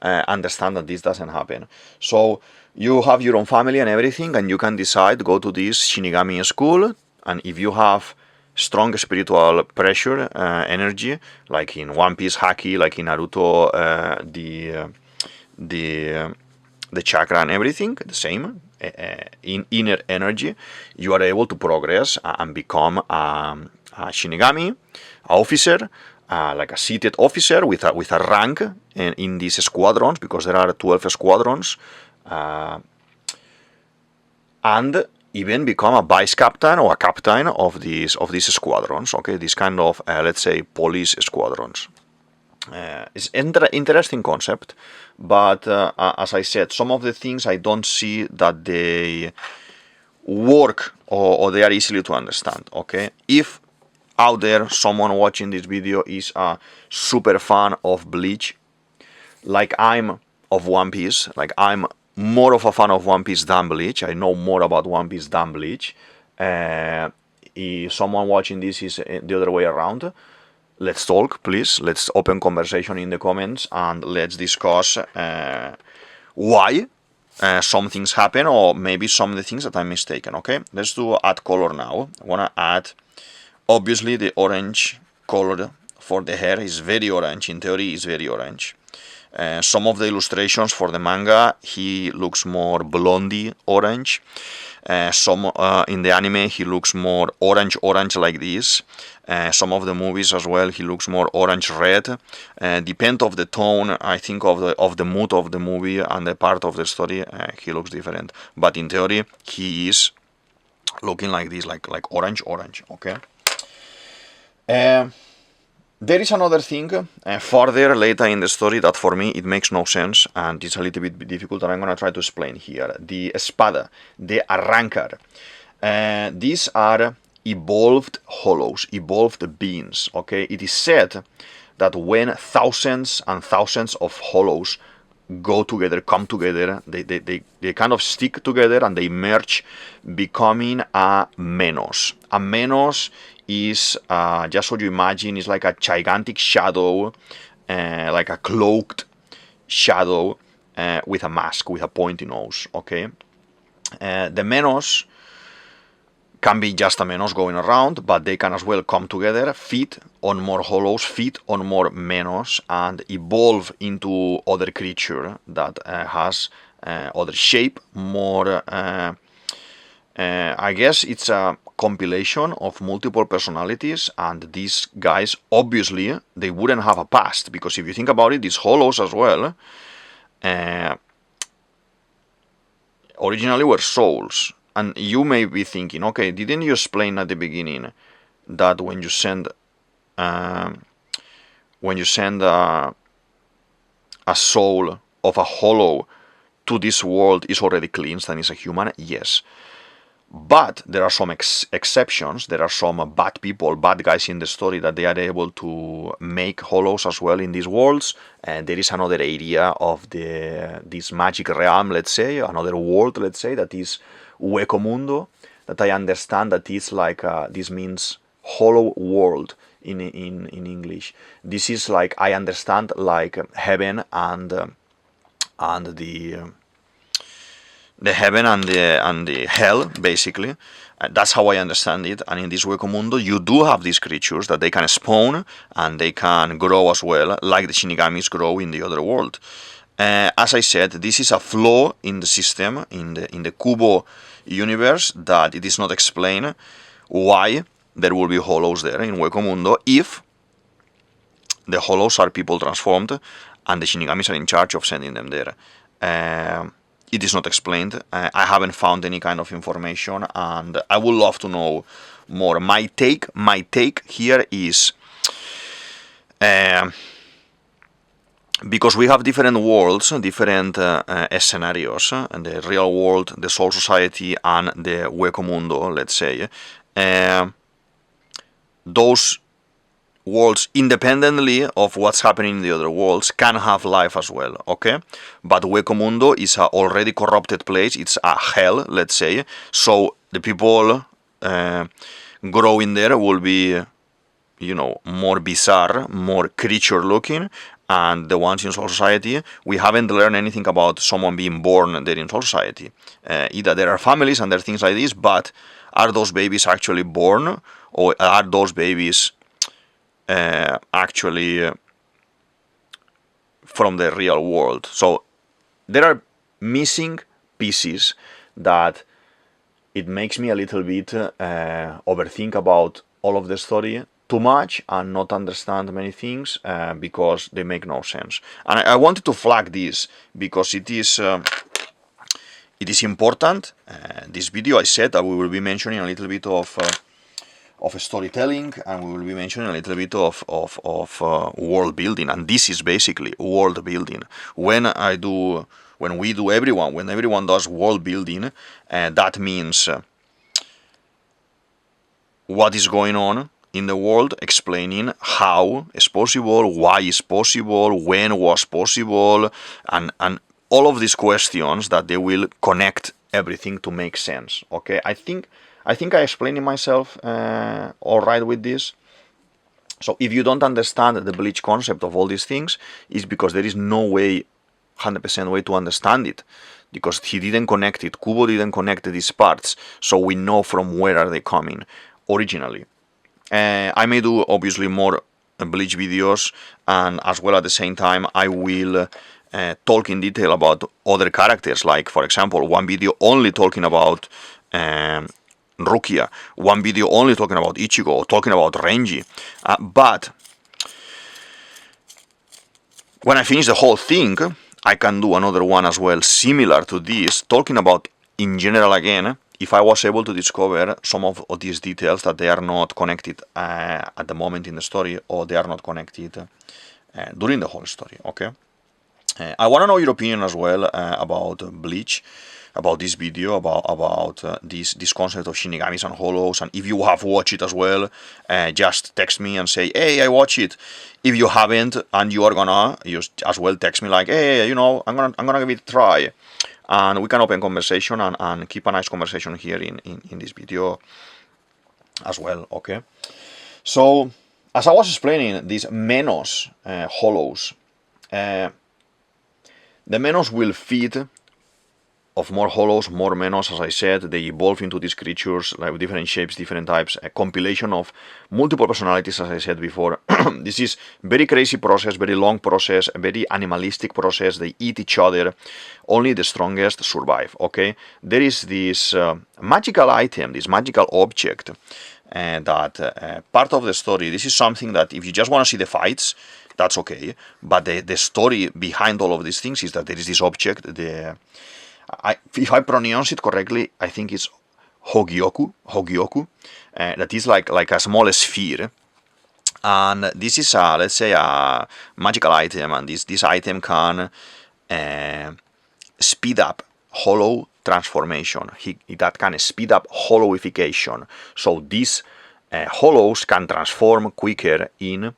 understand that this doesn't happen. So you have your own family and everything, and you can decide go to this Shinigami school, and if you have strong spiritual pressure, energy, like in One Piece Haki, like in Naruto, the chakra and everything, the same, in inner energy, you are able to progress and become a Shinigami, a officer, like a seated officer with a rank in these squadrons, because there are 12 squadrons, and even become a vice captain or a captain of these squadrons, okay, this kind of let's say police squadrons. It's interesting concept, but as I said, some of the things I don't see that they work or they are easily to understand, okay? If out there someone watching this video is a super fan of Bleach, like I'm of One Piece, like I'm more of a fan of One Piece than Bleach, I know more about One Piece than Bleach, if someone watching this is the other way around, let's talk, please. Let's open conversation in the comments and let's discuss why some things happen, or maybe some of the things that I'm mistaken, okay? Let's do add color now. I want to add Obviously, the orange color for the hair is very orange. In theory, is very orange. Some of the illustrations for the manga, he looks more blondie orange. Some in the anime, he looks more orange like this. Some of the movies as well, he looks more orange red. Depend of the tone, I think of the mood of the movie and the part of the story, he looks different. But in theory, he is looking like this, like orange. Okay. There is another thing further later in the story that for me it makes no sense and it's a little bit difficult, and I'm gonna try to explain here. The espada, the arrancar. These are evolved hollows, evolved beings. Okay, it is said that when thousands and thousands of hollows go together, come together, they kind of stick together and they merge, becoming a menos. A menos is, just so you imagine, is like a gigantic shadow, like a cloaked shadow with a mask, with a pointy nose, okay? The menos can be just a menos going around, but they can as well come together, feed on more hollows, feed on more menos, and evolve into other creature that has other shape, more... I guess it's a compilation of multiple personalities, and these guys, obviously, they wouldn't have a past, because if you think about it, these hollows as well, originally were souls. And you may be thinking, okay, didn't you explain at the beginning that when you send a soul of a hollow to this world is already cleansed and is a human? Yes. But there are some exceptions. There are some bad people, bad guys in the story that they are able to make hollows as well in these worlds. And there is another area of this magic realm, let's say, another world, let's say, that is Hueco Mundo, that I understand that is like, this means hollow world in English. This is like, I understand, like heaven and the heaven and the hell, basically. That's how I understand it. And in this Hueco Mundo, you do have these creatures that they can spawn and they can grow as well, like the Shinigamis grow in the other world. As I said, this is a flaw in the system, in the Kubo universe, that it is not explained why there will be hollows there in Hueco Mundo if the hollows are people transformed and the Shinigamis are in charge of sending them there. It is not explained. I haven't found any kind of information, and I would love to know more. My take here is, because we have different worlds, different scenarios, and the real world, the Soul Society, and the Hueco Mundo, let's say, those worlds, independently of what's happening in the other worlds, can have life as well, okay? But Hueco Mundo is a already corrupted place. It's a hell, let's say. So the people growing there will be, you know, more bizarre, more creature-looking, and the ones in Soul Society, we haven't learned anything about someone being born there in Soul Society. Either there are families and there are things like this, but are those babies actually born, or are those babies actually from the real world? So there are missing pieces that it makes me a little bit overthink about all of the story too much and not understand many things because they make no sense. And I wanted to flag this because it is important. This video, I said that we will be mentioning a little bit of storytelling, and we will be mentioning a little bit of world building, and this is basically world building. When everyone does world building, that means what is going on in the world, explaining how it's possible, why it's possible, when was possible, and all of these questions that they will connect everything to make sense. Okay, I think I explained myself all right with this. So if you don't understand the Bleach concept of all these things, it's because there is no way, 100% way to understand it, because he didn't connect it. Kubo didn't connect these parts, so we know from where are they coming originally. I may do obviously more Bleach videos, and as well at the same time I will talk in detail about other characters, like for example one video only talking about Rukia, one video only talking about Ichigo, talking about Renji, but when I finish the whole thing, I can do another one as well, similar to this, talking about, in general again, if I was able to discover some of these details that they are not connected at the moment in the story, or they are not connected during the whole story, okay? I want to know your opinion as well about Bleach, about this video, about this concept of Shinigamis and Hollows, and if you have watched it as well, just text me and say, hey, I watched it. If you haven't and you are gonna, just as well text me like, hey, you know, I'm gonna give it a try, and we can open conversation and keep a nice conversation here in this video as well, okay? So, as I was explaining, these Menos Hollows, the Menos will feed of more Hollows, more Menos, as I said. They evolve into these creatures, like with different shapes, different types, a compilation of multiple personalities, as I said before. This is very crazy process, very long process, a very animalistic process. They eat each other. Only the strongest survive, okay? There is this magical item, this magical object, that part of the story, this is something that if you just want to see the fights, that's okay. But the story behind all of these things is that there is this object, if I pronounce it correctly, I think it's Hogyoku, that is like a small sphere, and this is let's say a magical item, and this item can speed up hollow transformation. That can speed up hollowification. So these hollows can transform quicker in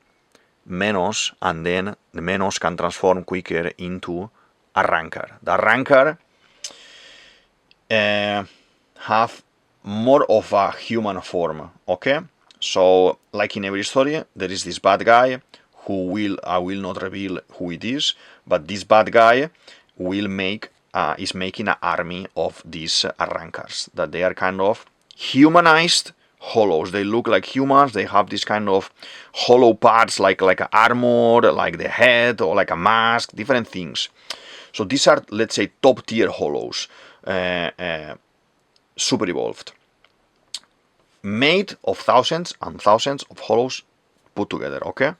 Menos, and then the Menos can transform quicker into a Rancor. The Rancor have more of a human form, okay? So, like in every story, there is this bad guy who I will not reveal who it is, but this bad guy will is making an army of these Rancors, that they are kind of humanized hollows. They look like humans, they have this kind of hollow parts like an armor, like the head, or like a mask, different things. So these are, let's say, top tier hollows. Super evolved, made of thousands and thousands of hollows put together, okay?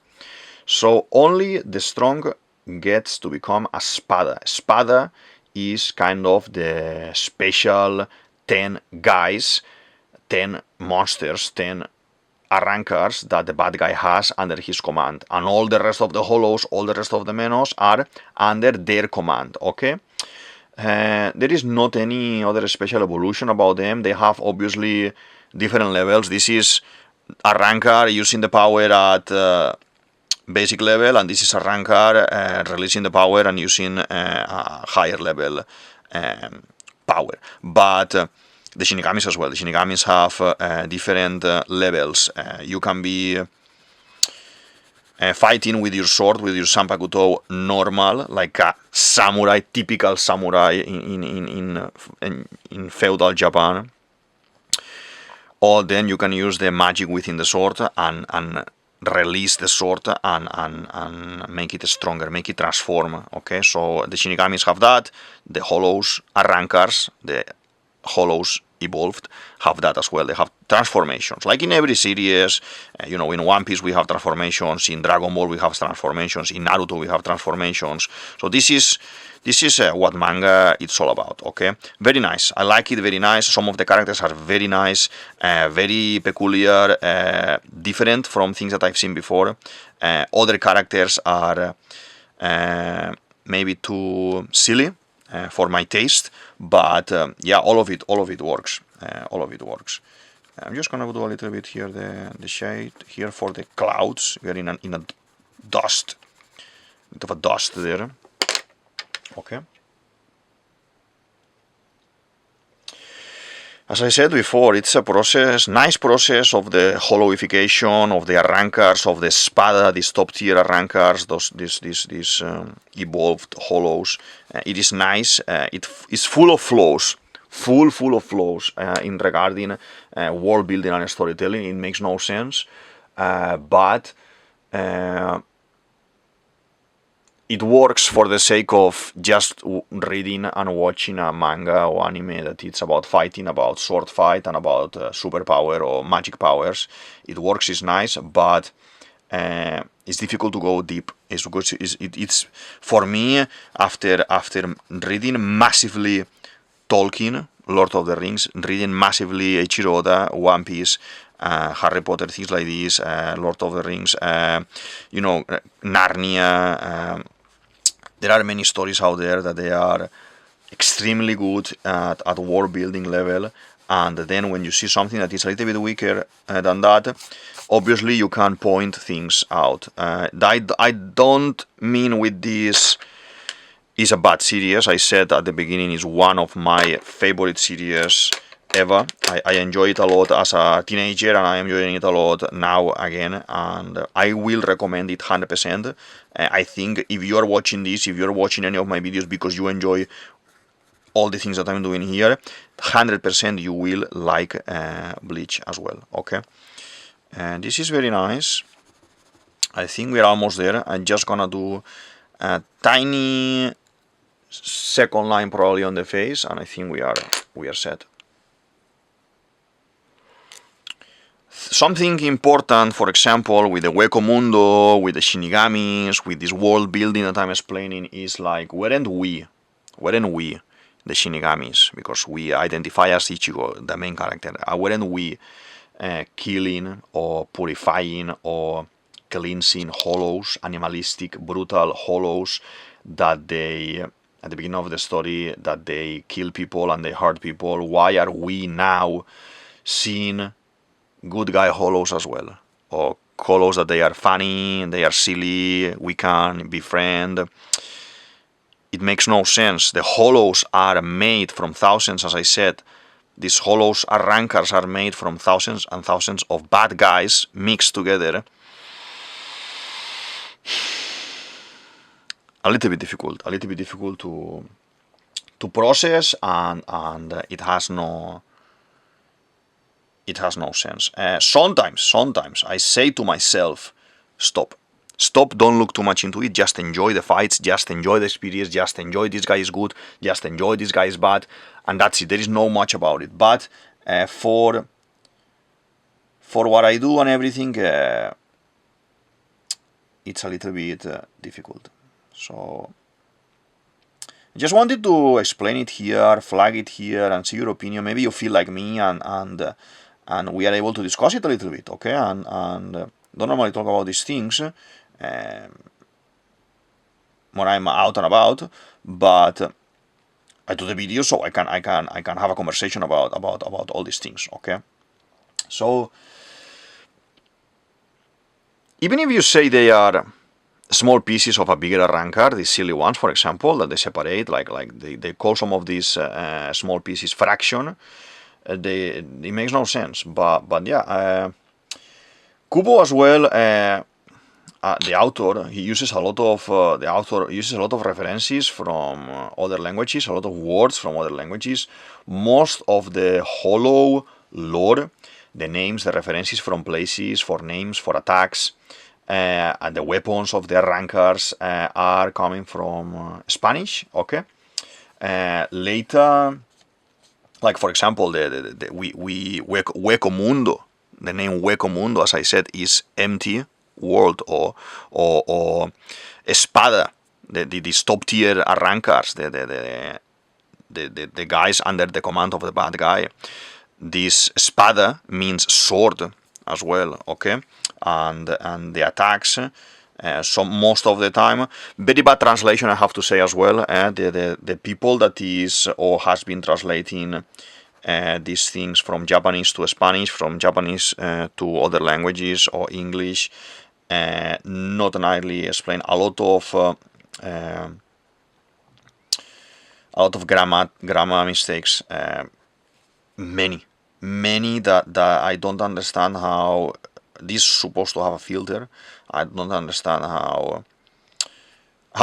So only the strong gets to become a Spada. Spada is kind of the special 10 guys, 10 monsters, 10 Rancors that the bad guy has under his command, and all the rest of the hollows, all the rest of the Menos are under their command, okay? There is not any other special evolution about them. They have obviously different levels. This is a Rancor using the power at basic level, and this is a Rancor releasing the power and using a higher level power. But the Shinigamis as well. The Shinigamis have different levels. You can be fighting with your sword, with your Sanpakuto normal, like a samurai, typical samurai in feudal Japan. Or then you can use the magic within the sword and release the sword and make it stronger, make it transform. Okay, so the Shinigamis have that. The Hollows are Rancors. The Hollows evolved have that as well. They have transformations, like in every series. You know, in One Piece we have transformations, in Dragon Ball we have transformations, in Naruto we have transformations. So this is what manga it's all about. Okay, very nice. I like it, very nice. Some of the characters are very nice, very peculiar, different from things that I've seen before. Other characters are maybe too silly for my taste, but yeah, all of it works. All of it works. I'm just gonna do a little bit here the shade here for the clouds. We are in a dust, a bit of a dust there. Okay. As I said before, it's a process, nice process of the hollowification of the Rancors, of the Spada, these top tier Rancors, these evolved hollows. It is nice. It is full of flaws, full of flaws in regarding world building and storytelling. It makes no sense, but it works for the sake of just reading and watching a manga or anime that it's about fighting, about sword fight, and about superpower or magic powers. It works, it's nice, but it's difficult to go deep. It's for me, after reading massively Tolkien, Lord of the Rings, reading massively Eiichiro Oda, One Piece, Harry Potter, things like this, Lord of the Rings, Narnia. There are many stories out there that they are extremely good at world building level, and then when you see something that is a little bit weaker than that, obviously you can point things out. I don't mean with this is a bad series. I said at the beginning it's one of my favorite series ever. I enjoy it a lot as a teenager, and I am enjoying it a lot now again, and I will recommend it 100%. I think if you are watching this, if you're watching any of my videos because you enjoy all the things that I'm doing here, 100% you will like Bleach as well, okay? And this is very nice. I think we're almost there. I'm just gonna do a tiny second line probably on the face, and I think we are set. Something important, for example, with the Hueco Mundo, with the Shinigamis, with this world building that I'm explaining, is like, weren't we, the Shinigamis, because we identify as Ichigo, the main character, weren't we killing or purifying or cleansing hollows, animalistic, brutal hollows that they, at the beginning of the story, that they kill people and they hurt people? Why are we now seeing good guy hollows as well, or hollows that they are funny, they are silly, we can befriend? It makes no sense. The hollows are made from thousands, as I said. These hollows are rankers, are made from thousands and thousands of bad guys mixed together. A little bit difficult to process, and it has no sense. Sometimes I say to myself, stop, don't look too much into it, just enjoy the fights, just enjoy the experience, just enjoy this guy is good, just enjoy this guy is bad, and that's it. There is no much about it. But for what I do and everything, it's a little bit difficult. So I just wanted to explain it here, flag it here, and see your opinion. Maybe you feel like me, and we are able to discuss it a little bit, okay? And don't normally talk about these things when I'm out and about, but I do the video so I can have a conversation about all these things, okay? So even if you say they are small pieces of a bigger rancor, these silly ones, for example, that they separate, like they call some of these small pieces fraction, it makes no sense. But yeah, Kubo as well. The author uses a lot of references from other languages, a lot of words from other languages. Most of the hollow lore, the names, the references from places, for names, for attacks, and the weapons of the rankers are coming from Spanish. Okay. Later, like for example, the Hueco Mundo. The name Hueco Mundo, as I said, is empty world or Espada. These top tier rankers, the guys under the command of the bad guy. This Espada means sword as well. Okay. And the attacks, most of the time, very bad translation, I have to say as well. The people that is or has been translating these things from Japanese to Spanish, from Japanese to other languages or English, not entirely explain a lot of grammar mistakes, many that I don't understand how. This is supposed to have a filter. I don't understand how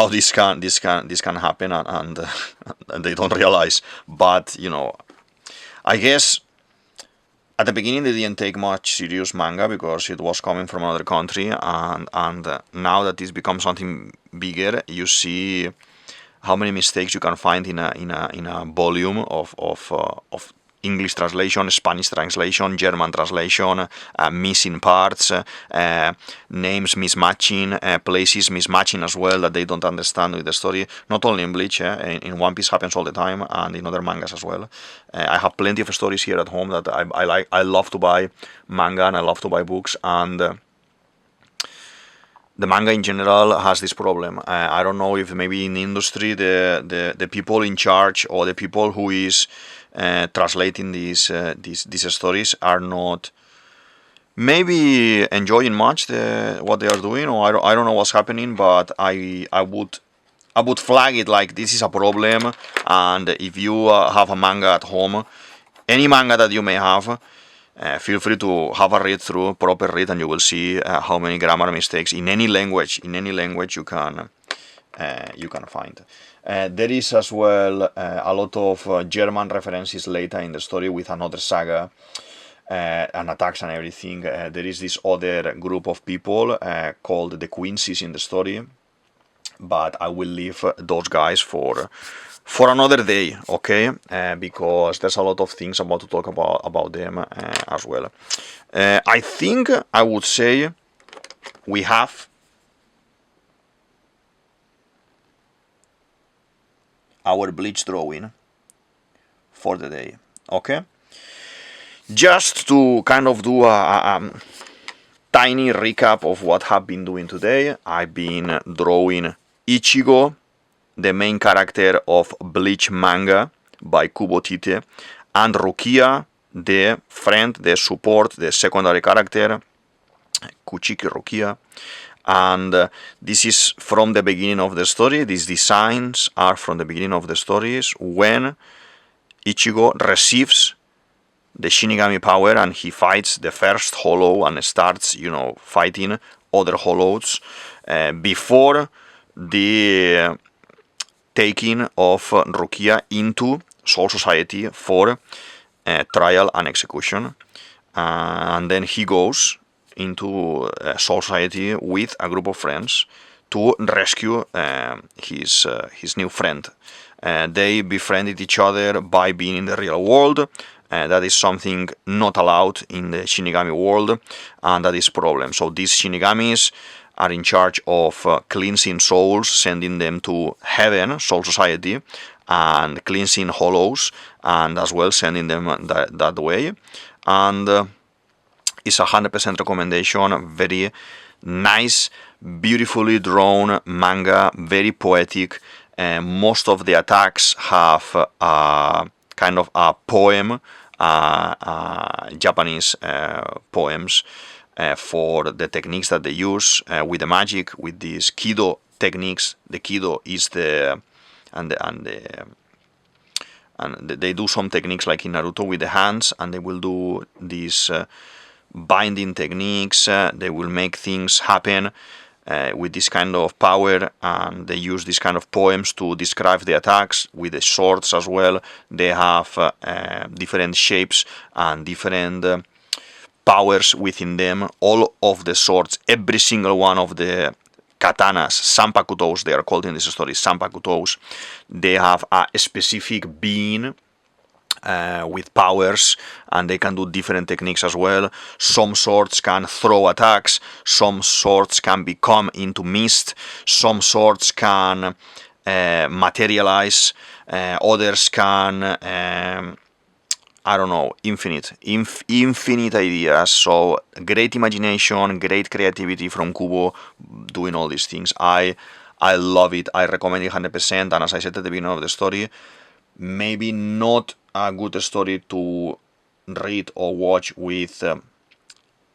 this can happen, and they don't realize. But I guess at the beginning they didn't take much serious manga because it was coming from another country, and now that it's become something bigger, you see how many mistakes you can find in a volume of English translation, Spanish translation, German translation, missing parts, names mismatching, places mismatching as well that they don't understand with the story. Not only in Bleach, in One Piece happens all the time, and in other mangas as well. I have plenty of stories here at home that I like. I love to buy manga and I love to buy books, and the manga in general has this problem. I don't know if maybe in the industry the people in charge or the people who is translating these stories are not maybe enjoying much what they are doing, or I don't know what's happening, but I would flag it like this is a problem. And if you have a manga at home, any manga that you may have, feel free to have a read through, proper read, and you will see how many grammar mistakes in any language you can find. There is as well a lot of German references later in the story with another saga and attacks and everything. There is this other group of people called the Quincy's in the story, but I will leave those guys for another day, okay? Because there's a lot of things about to talk about them as well. I think I would say we have our Bleach drawing for the day, okay? Just to kind of do a tiny recap of what I've been doing today, I've been drawing Ichigo, the main character of Bleach Manga by Kubo Tite, and Rukia, the friend, the support, the secondary character, Kuchiki Rukia. And this is from the beginning of the story. These designs are from the beginning of the stories when Ichigo receives the Shinigami power and he fights the first hollow and starts, fighting other hollows before the taking of Rukia into Soul Society for trial and execution. And then he goes into Soul Society with a group of friends to rescue his new friend. They befriended each other by being in the real world. That is something not allowed in the Shinigami world, and that is a problem. So these Shinigamis are in charge of cleansing souls, sending them to heaven, Soul Society, and cleansing hollows, and as well sending them that way. And it's 100% recommendation. Very nice, beautifully drawn manga, very poetic. Most of the attacks have kind of a poem, Japanese poems for the techniques that they use with the magic, with these Kido techniques. The Kido is and they do some techniques like in Naruto with the hands, and they will do these binding techniques. They will make things happen with this kind of power, and they use this kind of poems to describe the attacks. With the swords as well, they have different shapes and different powers within them. All of the swords, every single one of the katanas, sanpakutos, they are called in this story, sanpakutos, they have a specific being with powers, and they can do different techniques as well. Some swords can throw attacks, some swords can become into mist, some swords can materialize, others can I don't know, infinite ideas. So great imagination, great creativity from Kubo doing all these things. I love it. I recommend it 100%. And as I said at the beginning of the story, maybe not a good story to read or watch with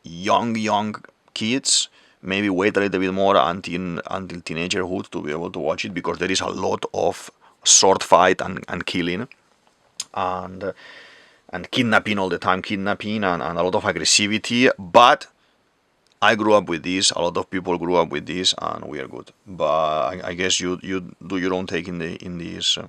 young kids. Maybe wait a little bit more until teenagerhood to be able to watch it, because there is a lot of sword fight and killing and kidnapping all the time, and a lot of aggressivity. But I grew up with this, a lot of people grew up with this, and we are good. But I guess you do your own take in this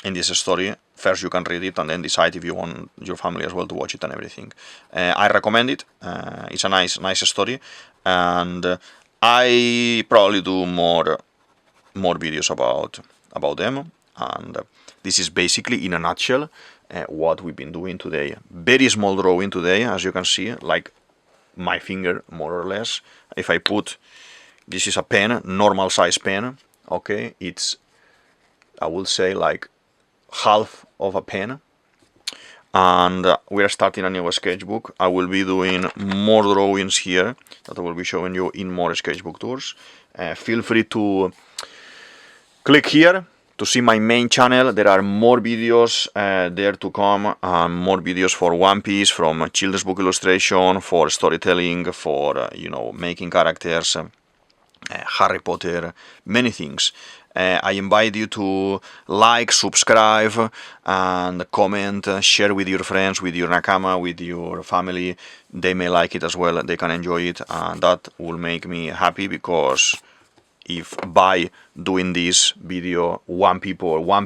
in this story. First you can read it and then decide if you want your family as well to watch it and everything. I recommend it. It's a nice story, and I probably do more videos about them. And this is basically in a nutshell what we've been doing today. Very small drawing today, as you can see, like my finger more or less. If I put, this is a pen, normal size pen, okay, it's, I will say, like half of a pen. And we are starting a new sketchbook. I will be doing more drawings here that I will be showing you in more sketchbook tours. Feel free to click here to see my main channel. There are more videos there to come, more videos for One Piece, from children's book illustration, for storytelling, for making characters, Harry Potter, many things. I invite you to like, subscribe, and comment, share with your friends, with your nakama, with your family. They may like it as well, they can enjoy it, and that will make me happy, because if by doing this video one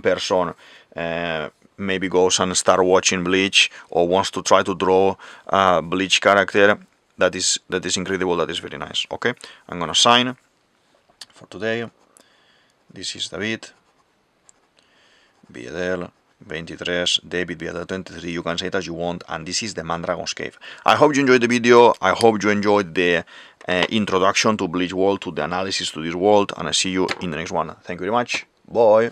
person maybe goes and start watching Bleach, or wants to try to draw a Bleach character, that is incredible, that is very nice. Okay, I'm gonna sign for today. This is DavidViadel23, DavidViadel23, you can say it as you want, and this is the Mandragon's Cave. I hope you enjoyed the video, I hope you enjoyed the introduction to Bleach World, to the analysis to this world, and I see you in the next one. Thank you very much, bye!